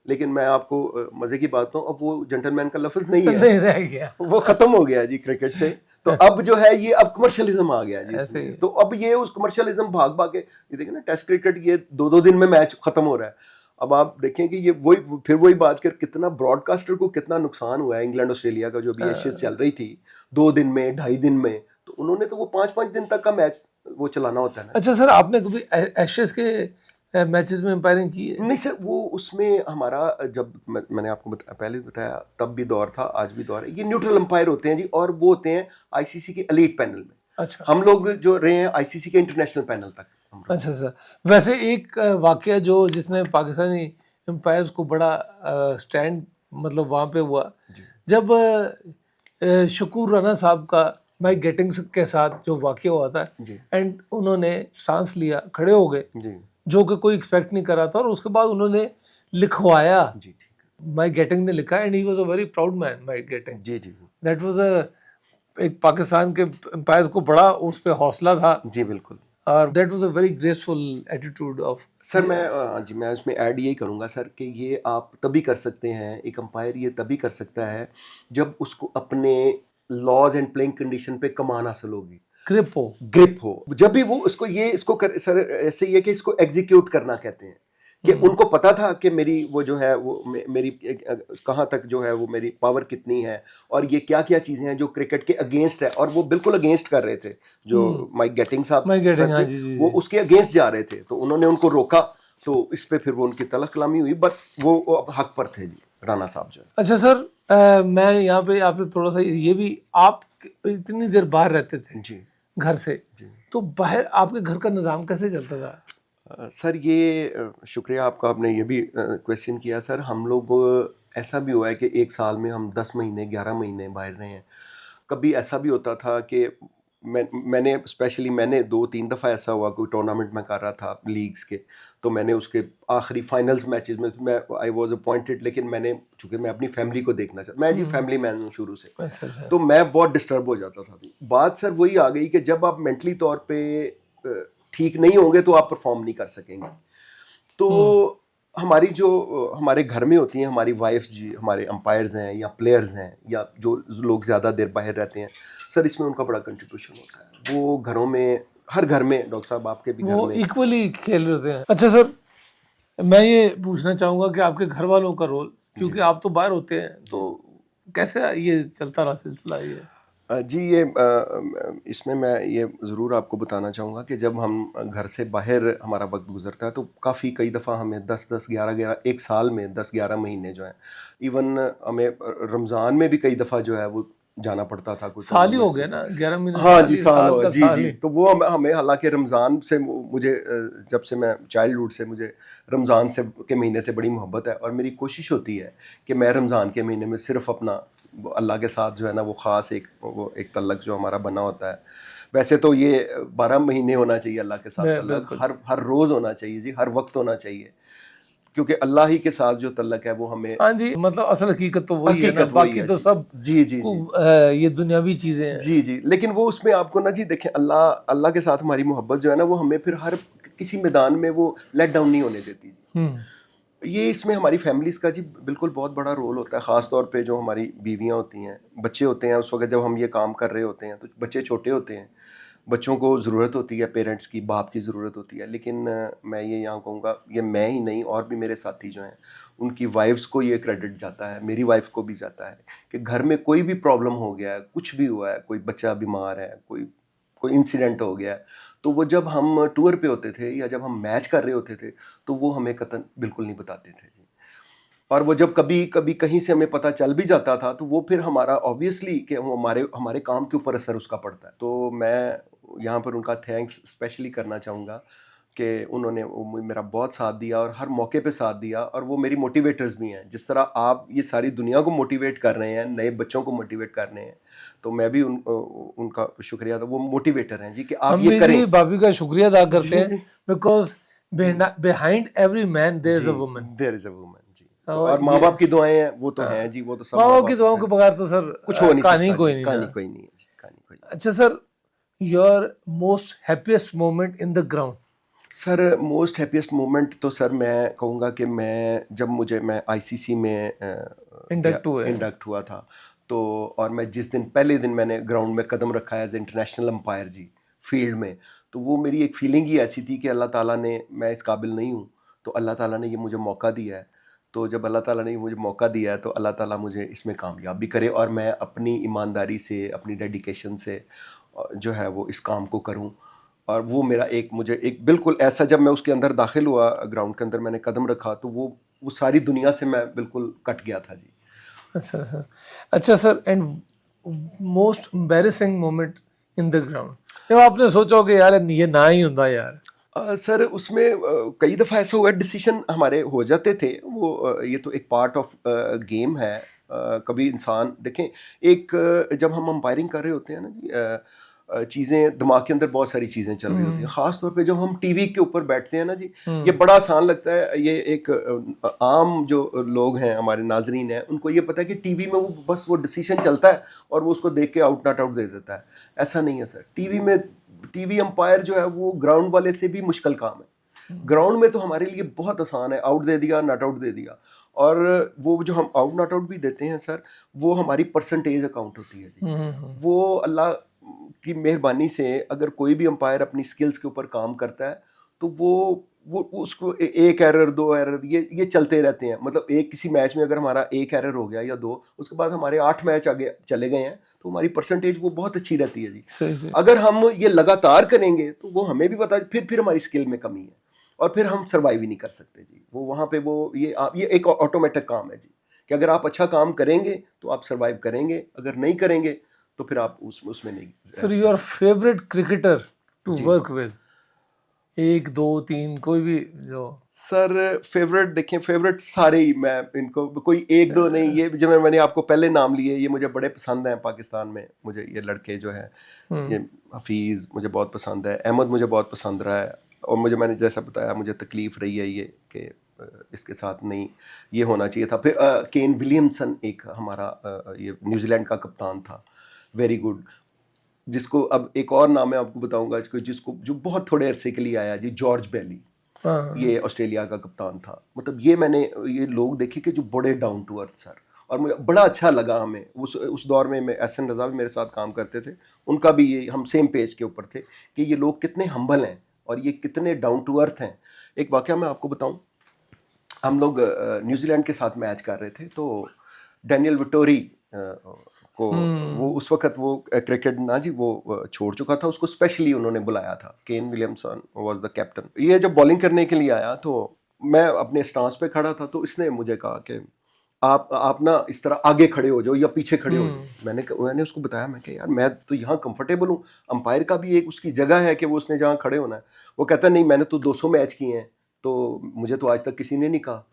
लेकिन मैं आपको मज़े की बात कहूँ, अब वो जेंटलमैन का लफ्ज़ नहीं है, नहीं रह गया, वो खत्म हो गया जी क्रिकेट से। तो अब जो है ये अब कमर्शियलिज्म आ गया जी ऐसे इसमें। ही। तो अब ये उस कमर्शियलिज्म भाग भाग के, ये देखिए ना, टेस्ट क्रिकेट ये 2-2 दिन में मैच खत्म हो रहा है। अब आप देखें कि ये वही बात कर, कितना ब्रॉडकास्टर को कितना नुकसान हुआ है। इंग्लैंड ऑस्ट्रेलिया का जो भी एशेज चल रही थी 2 दिन में, 2.5 दिन में, तो उन्होंने तो वो 5-5 दिन तक का मैच वो चलाना होता है ना। अच्छा सर, आपने कभी एशेज के मैचेस में एम्पायरिंग की है? नहीं सर, वो उसमें हमारा जब मैंने आपको पहले भी बताया, तब भी दौर था, आज भी दौर है। ये न्यूट्रल अंपायर होते हैं जी, और वो होते हैं आईसीसी के एलीट पैनल में। अच्छा, हम लोग जो रहे हैं आईसीसी के इंटरनेशनल पैनल तक हम लोग। अच्छा सर। वैसे एक वाकया जो जिसने पाकिस्तानी एम्पायर्स को बड़ा स्टैंड मतलब वहाँ पे हुआ, जब शकूर राना साहब का माइक गेटिंग्स के साथ जो वाकया हुआ था, जी एंड उन्होंने सांस लिया, खड़े हो गए, जी जो कि कोई एक्सपेक्ट नहीं कर रहा था, और उसके बाद उन्होंने लिखवाया, जी ठीक माइक गेटिंग ने लिखा, and he was a very proud man, Mike Gatting. है। जी जी दैट वाज अ एक पाकिस्तान के एम्पायर्स को बड़ा उस पे हौसला था, जी बिल्कुल। और that was a very graceful attitude of. Sir मैं जी मैं उसमें ऐड यही करूंगा सर, कि ये आप तभी कर सकते हैं, एक अंपायर ये तभी कर सकता है जब उसको अपने लॉज एंड प्लेइंग कंडीशन पे कमान हासिल होगी, ग्रिप हो। ग्रिप हो। जब भी वो उसको ये इसको कर सर, ऐसे ही है कि इसको एग्जीक्यूट करना कहते हैं, कि उनको पता था कि मेरी वो जो है वो मेरी कहाँ तक जो है वो मेरी पावर कितनी है, और ये क्या क्या चीज़ें हैं जो क्रिकेट के अगेंस्ट है, और वो बिल्कुल अगेंस्ट कर रहे थे। जो माइक गेटिंग साहब माइक गेटिंग, सर हाँ थे, जी जी वो जी। उसके अगेंस्ट जा रहे थे, तो उन्होंने उनको रोका। तो इस पे फिर वो उनकी तलख कलामी हुई, बट वो अब हक पर थे जी, राणा साहब जो है। अच्छा सर, मैं यहाँ पे आपसे थोड़ा सा ये भी, आप इतनी देर बाहर रहते थे जी घर से, तो बाहर आपके घर का निज़ाम कैसे चलता था? सर ये शुक्रिया आपका, आपने ये भी क्वेश्चन किया सर। हम लोग ऐसा भी हुआ है कि एक साल में हम 10 महीने 11 महीने बाहर रहे हैं। कभी ऐसा भी होता था कि मैंने 2-3 दफ़ा ऐसा हुआ, कोई टूर्नामेंट में कर रहा था लीग्स के, तो मैंने उसके आखिरी फाइनल्स मैचेस में मैं आई वाज अपॉइंटेड, लेकिन मैंने, चूंकि मैं अपनी फैमिली को देखना चाहता, मैं जी फैमिली मैन हूँ शुरू से, अच्छा अच्छा। तो मैं बहुत डिस्टर्ब हो जाता था। बात सर वही आ गई कि जब आप मेंटली तौर पे ठीक नहीं होंगे तो आप परफॉर्म नहीं कर सकेंगे। तो हमारी जो हमारे घर में होती हैं हमारी वाइफ्स जी, हमारे अंपायर्स हैं या प्लेयर्स हैं, या जो लोग ज़्यादा देर बाहर रहते हैं सर, इसमें उनका बड़ा कंट्रीब्यूशन होता है। वो घरों में, हर घर में डॉक्टर साहब, आपके भी घर वो में। इक्वली खेल रहे हैं। अच्छा सर, मैं ये पूछना चाहूँगा कि आपके घर वालों का रोल, क्योंकि आप तो बाहर होते हैं, तो कैसे ये चलता रहा सिलसिला ये? जी ये इसमें मैं ये ज़रूर आपको बताना चाहूँगा कि जब हम घर से बाहर हमारा वक्त गुजरता है तो काफ़ी, कई दफ़ा हमें 10-10, 11-11, एक साल में 10-11 महीने जो हैं, इवन हमें रमज़ान में भी कई दफ़ा जो है वो जाना पड़ता था कोई साल ही हो टूर्नामेंट्स गया में। ना, 11 महीने हाँ साल जी, ही, साल साल हो का जी साल जी। ही। तो वो हमें हालांकि रमज़ान से मुझे जब से मैं चाइल्डहुड से मुझे रमज़ान से के महीने से बड़ी मोहब्बत है, और मेरी कोशिश होती है कि मैं रमज़ान के महीने में सिर्फ अपना वो अल्लाह के साथ जो है ना वो ख़ास एक तल्लक जो हमारा बना होता है। वैसे तो ये 12 महीने होना चाहिए अल्लाह के साथ तल्लक, बिल्कुल। हर रोज़ होना चाहिए जी, हर वक्त होना चाहिए, क्योंकि अल्लाह ही के साथ जो तल्लक है वो हमें, हाँ जी, मतलब असल हकीकत तो वही है ना, हकीकत वही बाकी है तो जी। सब जी जी जी ये दुनियावी चीजें हैं। जी जी। लेकिन वो उसमें आपको ना जी देखें, अल्लाह अल्लाह के साथ हमारी मोहब्बत जो है ना वो हमें फिर हर किसी मैदान में वो लेट डाउन नहीं होने देती जी। ये इसमें हमारी फैमिलीज़ का जी बिल्कुल बहुत बड़ा रोल होता है, ख़ास तौर पे जो हमारी बीवियां होती हैं, बच्चे होते हैं, उस वक्त जब हम ये काम कर रहे होते हैं तो बच्चे छोटे होते हैं, बच्चों को ज़रूरत होती है पेरेंट्स की, बाप की ज़रूरत होती है। लेकिन मैं ये यहाँ कहूँगा, ये मैं ही नहीं और भी मेरे साथी जो हैं उनकी वाइफ्स को ये क्रेडिट जाता है, मेरी वाइफ को भी जाता है, कि घर में कोई भी प्रॉब्लम हो गया है, कुछ भी हुआ है, कोई बच्चा बीमार है, कोई कोई इंसिडेंट हो गया है, तो वो जब हम टूर पे होते थे या जब हम मैच कर रहे होते थे तो वो हमें कतन बिल्कुल नहीं बताते थे जी। और वो जब कभी कभी कहीं से हमें पता चल भी जाता था तो वो फिर हमारा ऑब्वियसली कि वो हमारे हमारे काम के ऊपर असर उसका पड़ता है। तो मैं यहाँ पर उनका थैंक्स स्पेशली करना चाहूँगा, कि उन्होंने मेरा बहुत साथ दिया और हर मौके पे साथ दिया, और वो मेरी मोटिवेटर्स भी हैं। जिस तरह आप ये सारी दुनिया को मोटिवेट कर रहे हैं, नए बच्चों को मोटिवेट कर रहे हैं, तो मैं भी उनका शुक्रिया, तो वो मोटिवेटर हैं जी कि आप हम ये भी करें। जी भाभी का शुक्रिया अदा करते हैं, because behind every man there is a woman. There is a woman जी। तो और और माँ बाप की दुआएं हैं, वो तो हैं जी, वो तो सब माँ माँ बाप की बाप दुआओं के बगैर तो सर कुछ हो नहीं कहानी सकता कोई जी, नहीं कहानी ना। कोई नहीं है जी, कहानी कोई नहीं। अच्छा sir, your most happiest moment in the ground? Sir most happiest moment तो सर मैं कहूँगा कि मैं आईसीसी में इंडक्ट हुआ था, तो और मैं जिस दिन पहले दिन मैंने ग्राउंड में कदम रखा एज इंटरनेशनल अंपायर जी फील्ड में, तो वो मेरी एक फीलिंग ही ऐसी थी कि अल्लाह ताला ने, मैं इस काबिल नहीं हूँ, तो अल्लाह ताला ने ये मुझे मौका दिया है। तो जब अल्लाह ताला ने ये मुझे मौका दिया है तो अल्लाह ताला मुझे इसमें कामयाब भी करे, और मैं अपनी ईमानदारी से, अपनी डेडिकेशन से जो है वो इस काम को करूँ। और वो मेरा मुझे एक बिल्कुल ऐसा, जब मैं उसके अंदर दाखिल हुआ, ग्राउंड के अंदर मैंने कदम रखा, तो वो सारी दुनिया से मैं बिल्कुल कट गया था जी। अच्छा सर, अच्छा sir, and most embarrassing moment in the ground, जब आपने सोचा हो कि यार ये ना ही होता यार? सर उसमें कई दफ़ा ऐसा हुआ, डिसीजन हमारे हो जाते थे, वो ये तो एक पार्ट ऑफ गेम है। कभी इंसान देखें, जब हम अंपायरिंग कर रहे होते हैं ना जी, चीज़ें दिमाग के अंदर बहुत सारी चीज़ें चल रही होती हैं, ख़ास तौर पे जब हम टीवी के ऊपर बैठते हैं ना जी, ये बड़ा आसान लगता है। ये एक आम जो लोग हैं, हमारे नाजरीन हैं, उनको ये पता है कि टीवी में वो बस वो डिसीजन चलता है और वो उसको देख के आउट नॉट आउट दे देता है। ऐसा नहीं है सर, टीवी अंपायर जो है वो ग्राउंड वाले से भी मुश्किल काम है। ग्राउंड में तो हमारे लिए बहुत आसान है, आउट दे दिया, नॉट आउट दे दिया, और वो जो हम आउट नॉट आउट भी देते हैं सर, वो हमारी परसेंटेज अकाउंट होती है जी। वो अल्लाह की मेहरबानी से अगर कोई भी अंपायर अपनी स्किल्स के ऊपर काम करता है, तो वो उसको एक एरर, दो एरर, ये चलते रहते हैं। मतलब किसी मैच में अगर हमारा एक एरर हो गया या दो, उसके बाद हमारे 8 मैच आगे चले गए हैं, तो हमारी परसेंटेज वो बहुत अच्छी रहती है जी। सही। अगर हम ये लगातार करेंगे तो वो हमें भी पता, फिर हमारी स्किल में कमी है, और फिर हम सर्वाइव ही नहीं कर सकते जी। वो वहाँ पे ये एक ऑटोमेटिक काम है जी, कि अगर आप अच्छा काम करेंगे तो आप सर्वाइव करेंगे, अगर नहीं करेंगे तो फिर आप उसमें नहीं। Sir your favourite cricketer to work with, 1 2 3 कोई भी जो? सर फेवरेट देखें, फेवरेट सारे ही, मैं इनको कोई 1 2 नहीं, ये जो मैंने आपको पहले नाम लिए, ये मुझे बड़े पसंद हैं पाकिस्तान में। मुझे ये लड़के जो हैं, ये हफीज़ मुझे बहुत पसंद है, अहमद मुझे बहुत पसंद रहा है, और मैंने जैसा बताया, मुझे तकलीफ़ रही है ये कि इसके साथ नहीं ये होना चाहिए था। फिर केन विलियमसन एक हमारा ये न्यूजीलैंड का कप्तान था, वेरी गुड। जिसको अब एक और नाम मैं आपको बताऊंगा, जिसको जो बहुत थोड़े अरसे के लिए आया जी, जॉर्ज बेली। ये ऑस्ट्रेलिया का कप्तान था। मतलब मैंने ये लोग देखे कि जो बड़े डाउन टू अर्थ सर, और मुझे बड़ा अच्छा लगा। हमें उस दौर में एहसन रज़ा भी मेरे साथ काम करते थे, उनका भी ये, हम सेम पेज के ऊपर थे कि ये लोग कितने हम्बल हैं और ये कितने डाउन टू अर्थ हैं। एक वाक़या मैं आपको बताऊं, हम लोग न्यूजीलैंड के साथ मैच कर रहे थे, तो डैनियल विटोरी को वो उस वक्त वो क्रिकेट ना जी वो छोड़ चुका था, उसको स्पेशली उन्होंने बुलाया था। केन विलियमसन वाज द कैप्टन। ये जब बॉलिंग करने के लिए आया तो मैं अपने स्टांस पे खड़ा था, तो इसने मुझे कहा कि आप ना इस तरह आगे खड़े हो जाओ या पीछे खड़े हो जाओ। मैंने उसको बताया, मैं कि यार मैं तो यहाँ कंफर्टेबल हूँ, अंपायर का भी एक उसकी जगह है कि वो उसने जहाँ खड़े होना है। वो कहता नहीं, मैंने तो 200 मैच किए हैं, तो मुझे तो आज तक किसी ने नहीं कहा।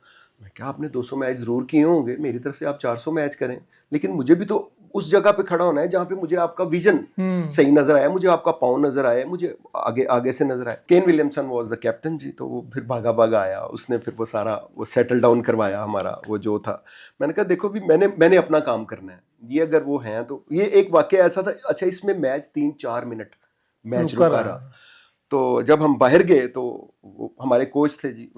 मैं क्या, आपने 200 मैच ज़रूर किए होंगे, मेरी तरफ से आप 400 मैच करें, लेकिन मुझे भी तो उस जगह पे खड़ा होना है जहाँ पे मुझे आपका विजन सही नजर आया, मुझे आपका पाँव नजर आया, मुझे आगे से नजर आया। Kane Williamson was the captain जी, तो वो फिर भागा आया, उसने फिर वो सारा वो सेटल डाउन करवाया हमारा वो जो था। मैंने कहा देखो भी, मैंने अपना काम करना है, ये अगर वो हैं तो। ये एक वाकया ऐसा था। अच्छा, इसमें मैच 3-4 मिनट मैच रुका रहा। तो जब हम बाहर गए तो वो हमारे कोच थे जी,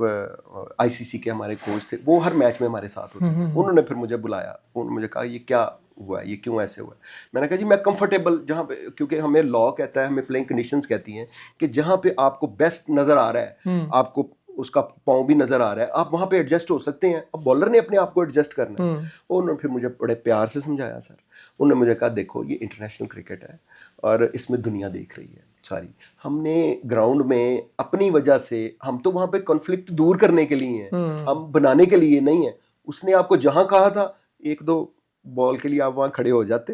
आईसीसी के हमारे कोच थे, वो हर मैच में हमारे साथ होते थे। उन्होंने फिर मुझे बुलाया, उन्होंने मुझे कहा ये क्या हुआ, ये क्यों ऐसे हुआ। मैंने कहा जी मैं कंफर्टेबल जहाँ पे, क्योंकि हमें लॉ कहता है, हमें प्लेइंग कंडीशंस कहती हैं कि जहाँ पे आपको बेस्ट नज़र आ रहा है, आपको उसका पाँव भी नज़र आ रहा है, आप वहाँ पे एडजस्ट हो सकते हैं। अब बॉलर ने अपने आप को एडजस्ट करना है। उन्होंने फिर मुझे बड़े प्यार से समझाया सर। उन्होंने मुझे कहा देखो ये इंटरनेशनल क्रिकेट है और इसमें दुनिया देख रही है सारी। हमने ग्राउंड में अपनी वजह से, हम तो वहाँ पे कॉन्फ्लिक्ट दूर करने के लिए हैं, हम बनाने के लिए नहीं है। उसने आपको जहाँ कहा था 1-2 बॉल के लिए आप वहाँ खड़े हो जाते,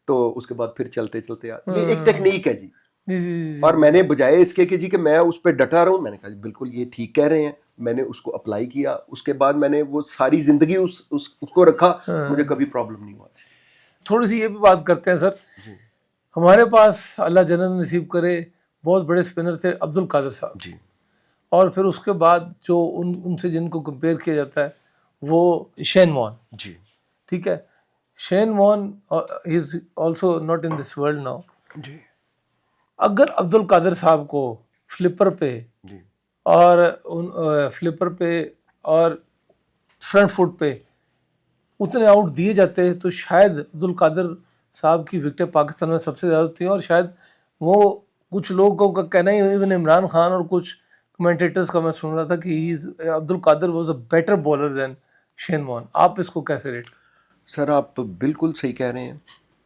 तो उसके बाद फिर चलते ये एक टेक्निक है जी। जी जी और मैंने बजाय इसके कि जी कि मैं उस पर डटा रहा हूँ, मैंने कहा जी बिल्कुल ये ठीक कह रहे हैं, मैंने उसको अप्लाई किया, उसके बाद मैंने वो सारी जिंदगी उसको रखा, मुझे कभी प्रॉब्लम नहीं हुआ। थोड़ी सी ये भी बात करते हैं सर। जी हमारे पास अल्लाह जन्नत नसीब करे बहुत बड़े स्पिनर थे अब्दुल कादिर साहब, जी और फिर उसके बाद जो उनसे जिनको कंपेयर किया जाता है वो शेन वॉर्न। जी ठीक है, Shane Warne is also not in this world now. जी अगर अब्दुल कादिर साहब को फ्लिपर पे जी और फ्लिपर पे और फ्रंट फुट पे उतने आउट दिए जाते तो शायद अब्दुल कादिर साहब की विकेटें पाकिस्तान में सबसे ज़्यादा थी, और शायद वो कुछ लोगों का कहना ही, इवन इमरान खान और कुछ कमेंटेटर्स का मैं सुन रहा था कि Abdul Qadir was a better bowler than Shane Warne. आप इसको कैसे रेट? सर आप बिल्कुल सही कह रहे हैं।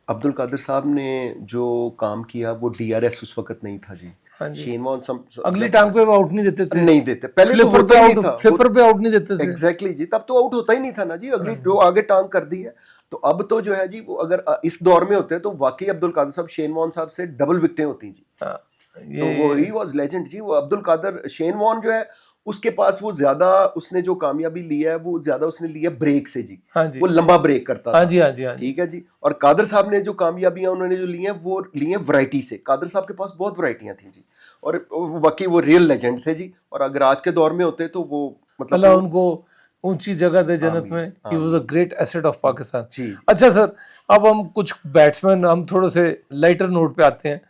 अब्दुल कादिर साहब ने जो काम किया वो DRS उस वक्त नहीं था जी। हाँ जी, शेन वॉर्न अगली टांग पे आउट नहीं देते थे, नहीं देते, पहले तो फ्लिपर होता पे ही आउट, नहीं था, फ्लिपर पे आउट नहीं देते थे। एग्जैक्टली जी, तब तो आउट होता ही नहीं था ना जी, अगली जो आगे टांग कर दी है। तो अब तो जो है जी, वो अगर इस दौर में होते तो वाकई अब्दुल कादिर साहब शेन वॉर्न साहब से डबल विकेटें होती जी। हाँ, तो वो ही वाज लेजेंड जी। वो अब्दुल कादिर, शेन वॉर्न जो है उसके पास वो ज्यादा, उसने जो कामयाबी लिया है वो ज्यादा उसने लिया ब्रेक से जी। हाँ जी, वो लंबा ब्रेक करता हाँ था। जी, हाँ जी, हाँ जी। ठीक है जी। और कादिर साहब ने जो कामयाबियां उन्होंने जो ली हैं वो ली हैं वैरायटी से। कादिर साहब के पास बहुत वैरायटियां थी जी, और बाकी वो रियल लेजेंड थे जी। और अगर आज के दौर में होते तो वो मतलब अल्लाह उनको ऊंची जगह दे जन्नत आमीन, में। He was a great asset of Pakistan. जी। अच्छा सर, अब हम कुछ बैट्समैन, हम थोड़े से लाइटर नोट पे आते हैं।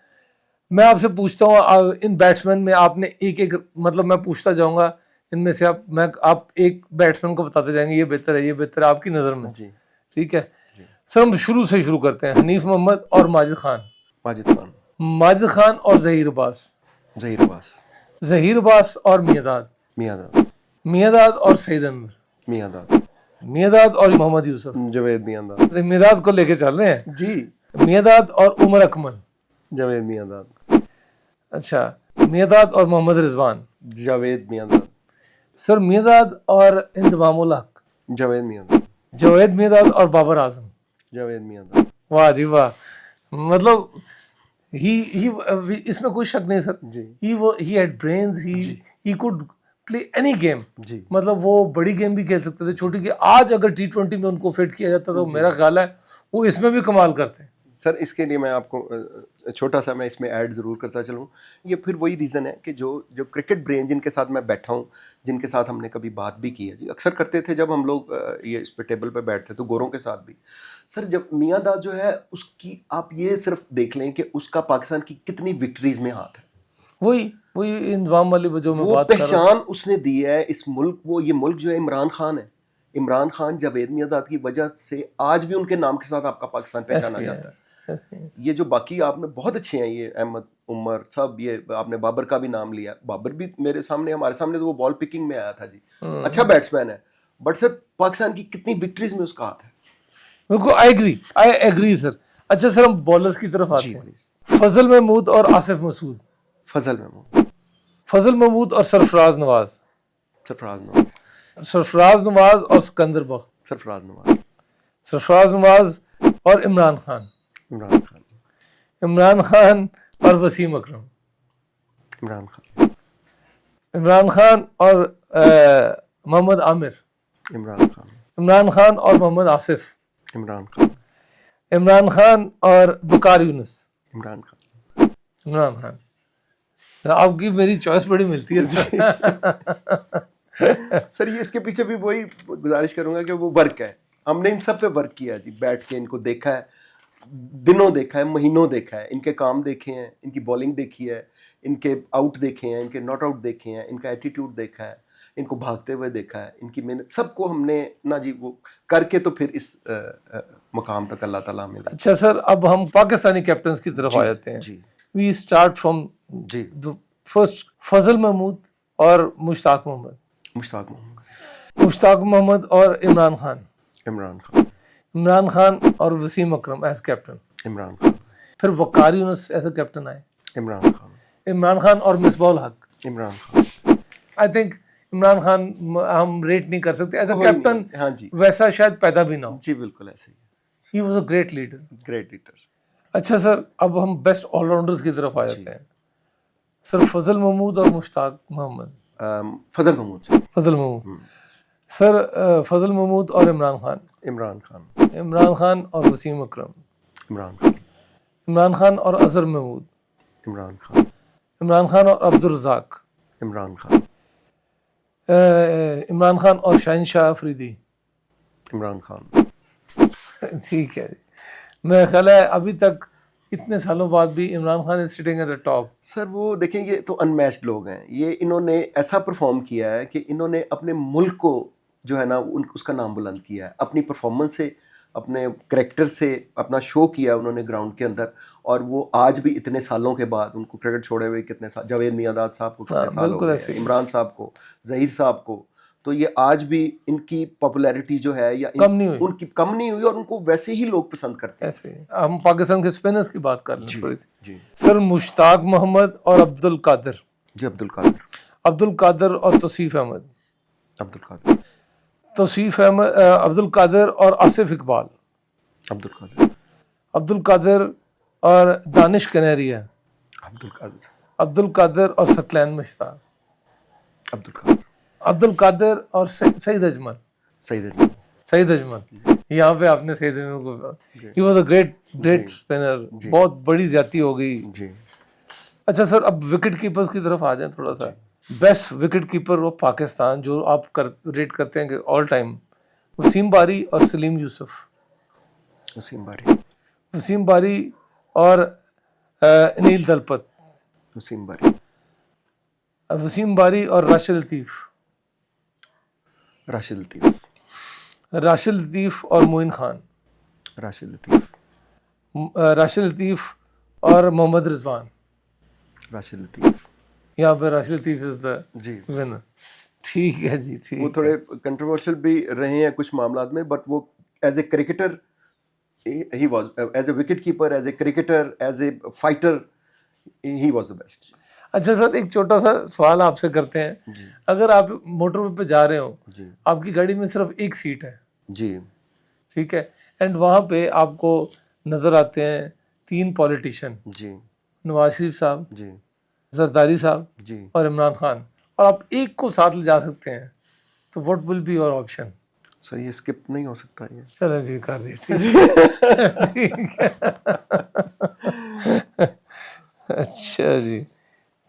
मैं आपसे पूछता हूँ, इन बैट्समैन में आपने एक एक, मतलब मैं पूछता जाऊंगा इनमें से आप एक बैट्समैन को बताते जाएंगे, ये बेहतर है, ये बेहतर है आपकी नज़र में। जी ठीक है सर, हम शुरू से शुरू करते हैं। हनीफ मोहम्मद और माजिद खान। माजिद खान, माजिद खान और जहीर अब्बास। जहीर अब्बास, जहीर अब्बास और मियादाद। मियांदाद, मियादाद और सईद अमीर। मियांदाद, मियादाद और मोहम्मद यूसुफ। जवेद मियांदाद मियादाद को लेके चल रहे हैं जी, मियादाद और उमर अकमल। जवेद मियांदाद, अच्छा, मियादाद और मोहम्मद रिजवान। जावेद मियांदाद, सर मियादाद और इंतमाम उल हक। जावेद मियांदाद, जवेद मियादाद और बाबर आजम। जावेद मियांदाद वाह जी वाह, मतलब ही इसमें कोई शक नहीं सर। जी he had brains, he could play any game. जी मतलब वो बड़ी गेम भी खेल सकते थे, छोटी गेम। आज अगर T20 में उनको फिट किया जाता तो मेरा ख्याल है वो इसमें भी कमाल करते हैं। सर। इसके लिए मैं आपको छोटा सा मैं इसमें ऐड ज़रूर करता चलूँ। ये फिर वही रीज़न है कि जो क्रिकेट ब्रेन जिनके साथ मैं बैठा हूँ, जिनके साथ हमने कभी बात भी की है जी, अक्सर करते थे जब हम लोग ये इस पे टेबल पे बैठते तो गोरों के साथ भी। सर जब मियांदाद जो है उसकी, आप ये सिर्फ देख लें कि उसका पाकिस्तान की कितनी विक्ट्रीज में हाथ है। वही इंतजाम वाली जो मैं वो बात कर रहा हूं। पहचान उसने दी है इस मुल्क वो। ये मुल्क जो है इमरान खान है, इमरान खान जावेद मियांदाद की वजह से आज भी उनके नाम के साथ आपका पाकिस्तान पहचाना जाता है। ये जो बाकी आपने बहुत अच्छे हैं, ये अहमद, उमर, सब, ये आपने बाबर का भी नाम लिया। बाबर भी मेरे सामने, हमारे सामने तो वो बॉल पिकिंग में आया था जी, अच्छा बैट्समैन है, बट सर पाकिस्तान की कितनी विक्ट्रीज में उसका हाथ है। बिल्कुल, आई एग्री सर। अच्छा सर, हम बॉलर्स की तरफ आते हैं। प्लीज। फजल महमूद और आसिफ मसूद। फजल महमूद, फजल महमूद और सरफराज नवाज। सरफराज नवाज, सरफराज नवाज और सिकंदर बख्त। सरफराज नवाज, सरफराज नवाज और इमरान खान। इमरान खान, इमरान खान और वसीम अकरम। इमरान खान, इमरान खान और मोहम्मद आमिर। इमरान खान, इमरान खान और मोहम्मद आसिफ। इमरान खान, इमरान खान और वकार यूनुस। इमरान खान। इमरान खान। आपकी मेरी चॉइस बड़ी मिलती है सर ये इसके पीछे भी वही गुजारिश करूंगा कि वो वर्क है। हमने इन सब पे वर्क किया जी, बैठ के इनको देखा है, दिनों देखा है, महीनों देखा है, इनके काम देखे हैं, इनकी बॉलिंग देखी है, इनके आउट देखे हैं, इनके नॉट आउट देखे हैं, इनका एटीट्यूड देखा है, इनको भागते हुए देखा है, इनकी मेहनत, सबको हमने ना जी वो करके तो फिर इस मुकाम तक अल्लाह ताला मिला। अच्छा सर, अब हम पाकिस्तानी कैप्टन्स की तरफ आ जाते हैं। जी वी स्टार्ट फ्रॉम जी। द फर्स्ट, फजल महमूद और मुश्ताक मोहम्मद। मुश्ताक मोहम्मद, मुश्ताक मोहम्मद और इमरान खान। इमरान खान, इमरान खान और वसीम अकरम एज कैप्टन। इमरान खान, फिर वकार यूनुस एज अ कैप्टन आए। इमरान खान, इमरान खान और मिसबाह उल हक। इमरान खान। आई थिंक इमरान खान हम रेट नहीं कर सकते एज अ कैप्टन। हाँ जी, वैसा शायद पैदा भी ना हो। जी बिल्कुल ऐसे ही। He was a great leader. Great leader. अच्छा सर, अब हम बेस्ट ऑलराउंडर्स की तरफ आ जाते हैं। सर फजल महमूद और मुश्ताक मोहम्मद। फजल महमूद से। फजल महमूद। सर फजल महमूद और इमरान खान। इमरान खान। इमरान खान और वसीम अकरम। इमरान खान। इमरान खान और अजहर महमूद। इमरान खान। इमरान खान और अब्दुल रज़ाक। इमरान खान। इमरान खान और शहनशाह अफरीदी। इमरान खान। ठीक है। मेरा ख्याल है अभी तक इतने सालों बाद भी Imran Khan is sitting at the top. Sir वो देखें, ये तो अनमैच्ड लोग हैं। ये इन्होंने ऐसा परफॉर्म किया है कि इन्होंने अपने मुल्क को जो है ना उसका नाम बुलंद किया है अपनी परफॉर्मेंस से, अपने करैक्टर से। अपना शो किया उन्होंने ग्राउंड के अंदर, और वो आज भी इतने सालों के बाद, उनको क्रिकेट छोड़े हुए कितने साल, जावेद मियांदाद साहब को कितने साल हो बिल्कुल गए, ऐसे ही। इमरान साहब को, जहीर साहब को, तो ये आज भी इनकी पॉपुलैरिटी जो है या कम नहीं हुई। उनकी कम नहीं हुई, और उनको वैसे ही लोग पसंद करते हैं। ऐसे ही। हम पाकिस्तान के स्पिनर्स की बात कर लें थोड़ी सी। जी सर मुश्ताक मोहम्मद और अब्दुल कादिर। जी। अब्दुल कादिर। अब्दुल कादिर और तौसीफ अहमद। अब्दुल कादिर। तौसीफ अहमद, अब्दुल कादिर और आसिफ इकबाल। अब्दुल कादिर। अब्दुल कादिर और दानिश कनेरिया। अब्दुल कादिर। अब्दुल कादिर और सकलैन मुश्ताक। अब्दुल कादिर। अब्दुल कादिर और सईद अजमल। सईद अजमल। सईद अजमल। यहाँ पे आपने सईद अजमल को, ही वाज अ ग्रेट स्पिनर। बहुत बड़ी ज्यादती हो गई जी। अच्छा सर, अब विकेट कीपर्स की तरफ आ जाएं थोड़ा सा। Best wicket keeper of Pakistan जो आप रेट करते हैं कि ऑल टाइम, वसीम बारी और सलीम यूसुफ। वसीम बारी। वसीम बारी और अनील दलपत। वसीम बारी। वसीम बारी और राशिद लतीफ़। राशिद लतीफ़। राशिद लतीफ़ और मोइन खान। राशिद लतीफ़। राशिद लतीफ़ और मोहम्मद रिजवान। राशिद लतीफ़। यहाँ पे राशिद लतीफ़ इज द जी विनर। ठीक है जी, ठीक। वो थोड़े कंट्रोवर्शियल भी रहे हैं कुछ मामलात में, बट वो as a cricketer he was, as a wicket keeper, as a cricketer, as a fighter, he was the best. अच्छा सर, एक छोटा सा सवाल आपसे करते हैं। अगर आप मोटरवे पे जा रहे हो, जी आपकी गाड़ी में सिर्फ एक सीट है, जी ठीक है, एंड वहाँ पे आपको नज़र आते हैं 3 पॉलिटिशियन, जी नवाज शरीफ साहब, जी जरदारी साहब जी। और इमरान खान, और आप एक को साथ ले जा सकते हैं, तो what will be your option? Sir ये स्किप नहीं हो सकता ये। चलो जी, कर दिए, ठीक है। अच्छा जी,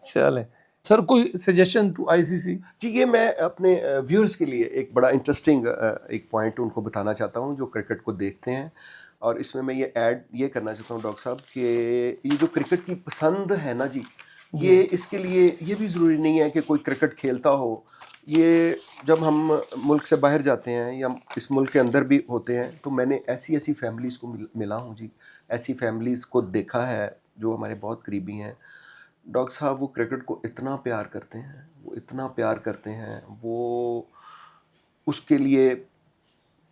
चले सर, कोई सजेशन टू आईसीसी? जी, ये मैं अपने व्यूअर्स के लिए एक बड़ा इंटरेस्टिंग एक पॉइंट उनको बताना चाहता हूँ जो क्रिकेट को देखते हैं, और इसमें मैं ये करना चाहता हूँ डॉक्टर साहब कि ये जो क्रिकेट की पसंद है ना जी, ये इसके लिए ये भी ज़रूरी नहीं है कि कोई क्रिकेट खेलता हो। ये जब हम मुल्क से बाहर जाते हैं या इस मुल्क के अंदर भी होते हैं, तो मैंने ऐसी ऐसी फैमिलीज़ को मिला हूँ जी, ऐसी फैमिलीज़ को देखा है जो हमारे बहुत करीबी हैं। डॉक्टर साहब वो क्रिकेट को इतना प्यार करते हैं, वो इतना प्यार करते हैं, वो उसके लिए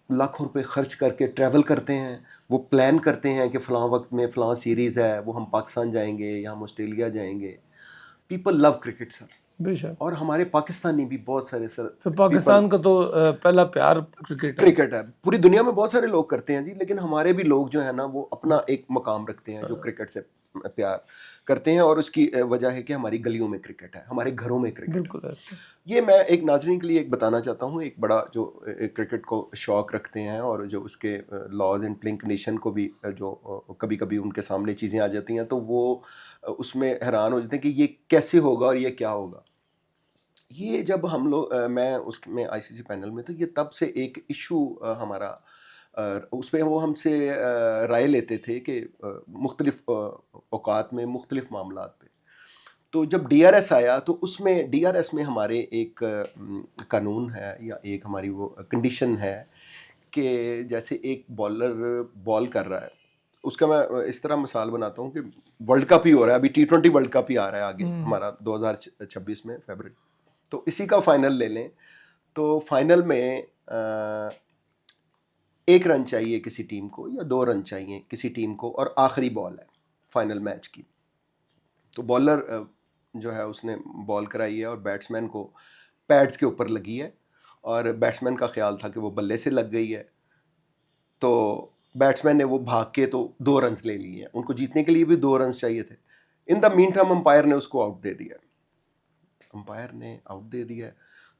लाखों रुपए खर्च करके ट्रैवल करते हैं, वो प्लान करते हैं कि फ़लाँ वक्त में फ़लाँ सीरीज़ है, वो हम पाकिस्तान जाएंगे या हम ऑस्ट्रेलिया जाएंगे। पीपल लव क्रिकेट सर, बेशक। और हमारे पाकिस्तानी भी बहुत सारे सर पाकिस्तान का तो पहला प्यार क्रिकेट है। पूरी दुनिया में बहुत सारे लोग करते हैं जी, लेकिन हमारे भी लोग जो है ना वो अपना एक मकाम रखते हैं जो क्रिकेट से प्यार करते हैं, और उसकी वजह है कि हमारी गलियों में क्रिकेट है, हमारे घरों में क्रिकेट है। बिल्कुल है। ये मैं एक नाज़रीन के लिए एक बताना चाहता हूँ, एक बड़ा जो क्रिकेट को शौक़ रखते हैं और जो उसके लॉज एंड प्लेइंग कंडीशन को भी जो कभी कभी उनके सामने चीज़ें आ जाती हैं तो वो उसमें हैरान हो जाते हैं कि ये कैसे होगा और ये क्या होगा। ये जब हम लोग मैं उसमें आईसीसी पैनल में, तो ये तब से एक इशू हमारा उस पर वो हमसे राय लेते थे कि मुख्तलिफ औकात में मुख्तलिफ मामलात पे। तो जब डीआरएस आया तो उसमें डीआरएस में हमारे एक कानून है या एक हमारी वो कंडीशन है कि जैसे एक बॉलर बॉल कर रहा है, उसका मैं इस तरह मिसाल बनाता हूँ कि वर्ल्ड कप ही हो रहा है, अभी T20 वर्ल्ड कप ही आ रहा है आगे हमारा 2026 में फरवरी, तो इसी का फाइनल ले लें। तो फाइनल में 1 रन चाहिए किसी टीम को या 2 रन चाहिए किसी टीम को, और आखिरी बॉल है फाइनल मैच की। तो बॉलर जो है उसने बॉल कराई है और बैट्समैन को पैड्स के ऊपर लगी है, और बैट्समैन का ख्याल था कि वो बल्ले से लग गई है, तो बैट्समैन ने वो भाग के तो 2 रन्स ले लिए हैं। उनको जीतने के लिए भी 2 रन्स चाहिए थे, in the mean time umpire ने उसको आउट दे दिया, अंपायर ने आउट दे दिया,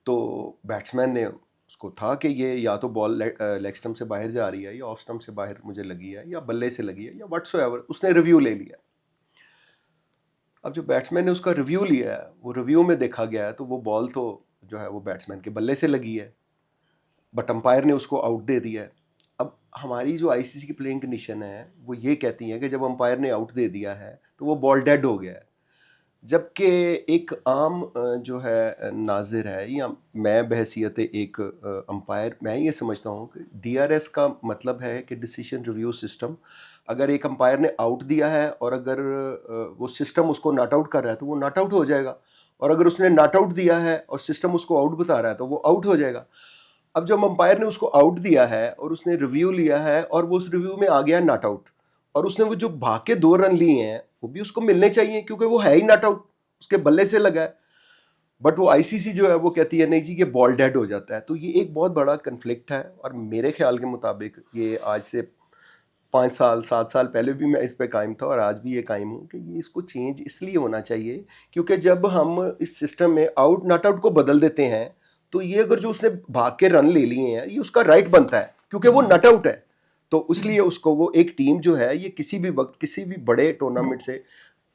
तो बैट्समैन ने उसको था कि ये या तो बॉल लेग स्टंप से बाहर जा रही है या ऑफ स्टंप से बाहर मुझे लगी है या बल्ले से लगी है या व्हाटसोएवर, उसने रिव्यू ले लिया। अब जो बैट्समैन ने उसका रिव्यू लिया है, वो रिव्यू में देखा गया है तो वो बॉल तो जो है वो बैट्समैन के बल्ले से लगी है, बट अंपायर ने उसको आउट दे दिया है। अब हमारी जो आईसीसी की प्लेइंग कंडीशन है वो ये कहती है कि जब अंपायर ने आउट दे दिया है तो वो बॉल डेड हो गया है, जबकि एक आम जो है नाजिर है या मैं बहैसियत एक अंपायर मैं ये समझता हूँ कि डीआरएस का मतलब है कि डिसीजन रिव्यू सिस्टम। अगर एक अंपायर ने आउट दिया है और अगर वो सिस्टम उसको नॉट आउट कर रहा है तो वो नॉट आउट हो जाएगा, और अगर उसने नॉट आउट दिया है और सिस्टम उसको आउट बता रहा है तो वो आउट हो जाएगा। अब जब अंपायर ने उसको आउट दिया है और उसने रिव्यू लिया है और वो उस रिव्यू में आ गया नॉट आउट, और उसने वो जो भाग के 2 रन लिए हैं वो भी उसको मिलने चाहिए क्योंकि वो है ही नॉट आउट, उसके बल्ले से लगा है, बट वो आईसीसी जो है वो कहती है नहीं जी ये बॉल डेड हो जाता है। तो ये एक बहुत बड़ा कन्फ्लिक्ट है, और मेरे ख्याल के मुताबिक ये आज से 5 साल 7 साल पहले भी मैं इस पे कायम था और आज भी ये कायम हूँ कि ये इसको चेंज इसलिए होना चाहिए क्योंकि जब हम इस सिस्टम में आउट नॉट आउट को बदल देते हैं तो ये अगर जो उसने भाग के रन ले लिए हैं ये उसका राइट बनता है क्योंकि वो नॉट आउट है, तो इसलिए उसको वो एक टीम जो है ये किसी भी वक्त किसी भी बड़े टूर्नामेंट से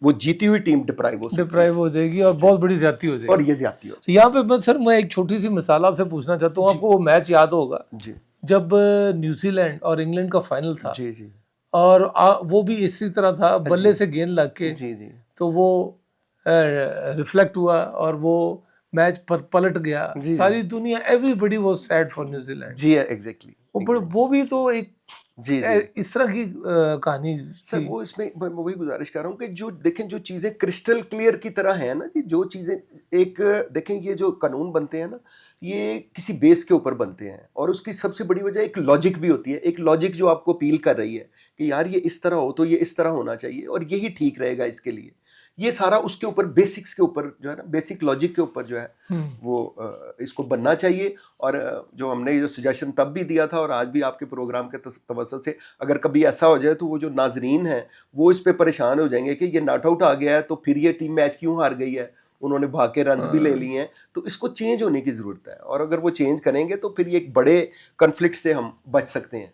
वो जीती हुई टीम डिप्राइव हो जाएगी और बहुत बड़ी ज्यादती हो जाएगी, और ये ज्यादती हो तो यहाँ पे मैं एक छोटी सी मिसाल आपसे पूछना चाहता हूँ। आपको वो मैच याद होगा जी जब न्यूजीलैंड और इंग्लैंड का फाइनल था, जी जी और वो भी इसी तरह था, बल्ले से गेंद लग के जी जी तो वो रिफ्लेक्ट हुआ और वो मैच पलट गया। सारी दुनिया everybody was sad for New Zealand. जी एग्जैक्टली वो भी तो एक जी जी इस तरह की कहानी सर, वो इसमें मैं वही गुजारिश कर रहा हूँ कि जो देखें जो चीज़ें क्रिस्टल क्लियर की तरह है ना, कि जो चीज़ें एक देखें ये जो कानून बनते हैं ना ये किसी बेस के ऊपर बनते हैं, और उसकी सबसे बड़ी वजह एक लॉजिक भी होती है, एक लॉजिक जो आपको अपील कर रही है कि यार ये इस तरह हो तो ये इस तरह होना चाहिए और यही ठीक रहेगा इसके लिए। ये सारा उसके ऊपर बेसिक्स के ऊपर जो है ना, बेसिक लॉजिक के ऊपर जो है वो इसको बनना चाहिए। और जो हमने ये जो सजेशन तब भी दिया था और आज भी आपके प्रोग्राम के तवज्जुह से अगर कभी ऐसा हो जाए तो वो जो नाजरीन हैं वो इस पे परेशान हो जाएंगे कि ये नॉट आउट आ गया है तो फिर ये टीम मैच क्यों हार गई है, उन्होंने भाग के रन भी ले लिए हैं, तो इसको चेंज होने की ज़रूरत है। और अगर वो चेंज करेंगे तो फिर ये एक बड़े कन्फ्लिक्ट से हम बच सकते हैं,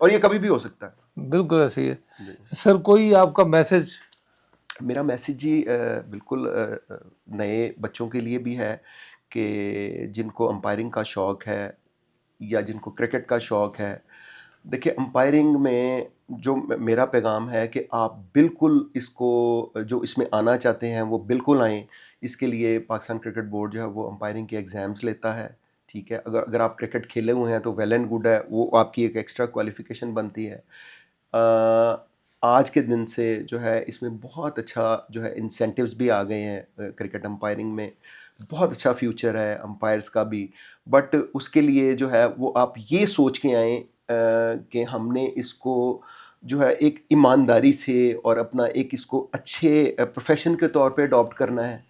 और ये कभी भी हो सकता है। बिल्कुल ऐसे ही है। सर कोई आपका मैसेज? मेरा मैसेज जी बिल्कुल नए बच्चों के लिए भी है कि जिनको अंपायरिंग का शौक़ है या जिनको क्रिकेट का शौक़ है, देखिए अंपायरिंग में जो मेरा पैगाम है कि आप बिल्कुल इसको जो इसमें आना चाहते हैं वो बिल्कुल आएँ। इसके लिए पाकिस्तान क्रिकेट बोर्ड जो है वो अंपायरिंग के एग्ज़ाम्स लेता है, ठीक है। अगर आप क्रिकेट खेले हुए हैं तो वेल एंड गुड है, वो आपकी एक एक्स्ट्रा क्वालिफ़िकेशन बनती है। आज के दिन से जो है इसमें बहुत अच्छा जो है इंसेंटिव्स भी आ गए हैं, क्रिकेट अंपायरिंग में बहुत अच्छा फ्यूचर है अंपायर्स का भी, बट उसके लिए जो है वो आप ये सोच के आएँ कि हमने इसको जो है एक ईमानदारी से और अपना एक इसको अच्छे प्रोफेशन के तौर पे अडॉप्ट करना है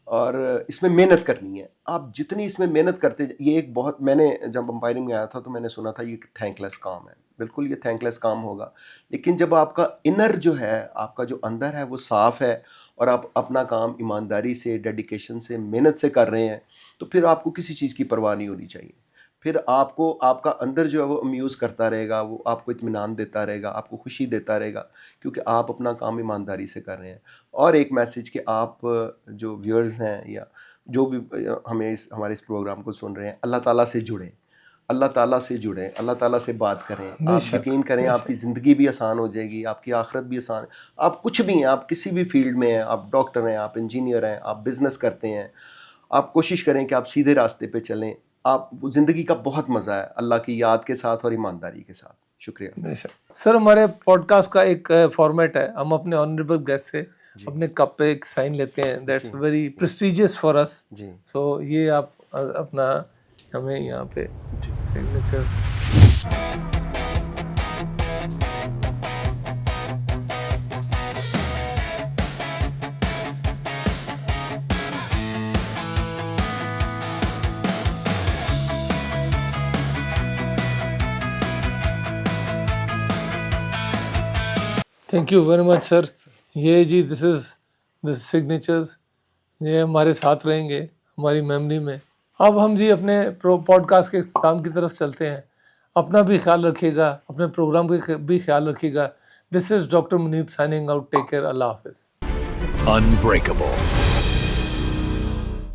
और इसमें मेहनत करनी है। आप जितनी इसमें मेहनत करते, ये एक बहुत, मैंने जब अंपायरिंग में आया था तो मैंने सुना था ये थैंकलेस काम है, बिल्कुल ये थैंकलेस काम होगा, लेकिन जब आपका इनर जो है, आपका जो अंदर है वो साफ़ है और आप अपना काम ईमानदारी से, डेडिकेशन से, मेहनत से कर रहे हैं तो फिर आपको किसी चीज़ की परवाह नहीं होनी चाहिए। फिर आपको आपका अंदर जो है वो अम्यूज़ करता रहेगा, वो आपको इत्मीनान देता रहेगा, आपको खुशी देता रहेगा क्योंकि आप अपना काम ईमानदारी से कर रहे हैं। और एक मैसेज कि आप जो व्यूअर्स हैं या जो भी हमारे इस प्रोग्राम को सुन रहे हैं, अल्लाह ताला से जुड़ें, अल्लाह ताला से जुड़ें, अल्लाह ताला से बात करें। आप यकीन करें आपकी ज़िंदगी भी आसान हो जाएगी, आपकी आखिरत भी आसान है। आप कुछ भी हैं, आप किसी भी फील्ड में हैं, आप डॉक्टर हैं, आप इंजीनियर हैं, आप बिज़नेस करते हैं, आप कोशिश करें कि आप सीधे रास्ते पे चलें। आप ज़िंदगी का बहुत मज़ा है अल्लाह की याद के साथ और ईमानदारी के साथ। शुक्रिया सर। हमारे पॉडकास्ट का एक फॉर्मेट है, हम अपने ऑनरेबल गेस्ट से अपने कप पे एक साइन लेते हैं, that's very prestigious for us. So ये आप अपना हमें यहाँ पे signature. Thank you very much sir. ये जी दिस इज़ द सिग्नेचर्स, ये हमारे साथ रहेंगे हमारी मेमोरी में। अब हम जी अपने पॉडकास्ट के इख्तिताम की तरफ चलते हैं। अपना भी ख्याल रखिएगा, अपने प्रोग्राम का भी ख्याल रखिएगा। This is doctor Munib signing out. Take care. अल्लाह हाफिज़। Unbreakable.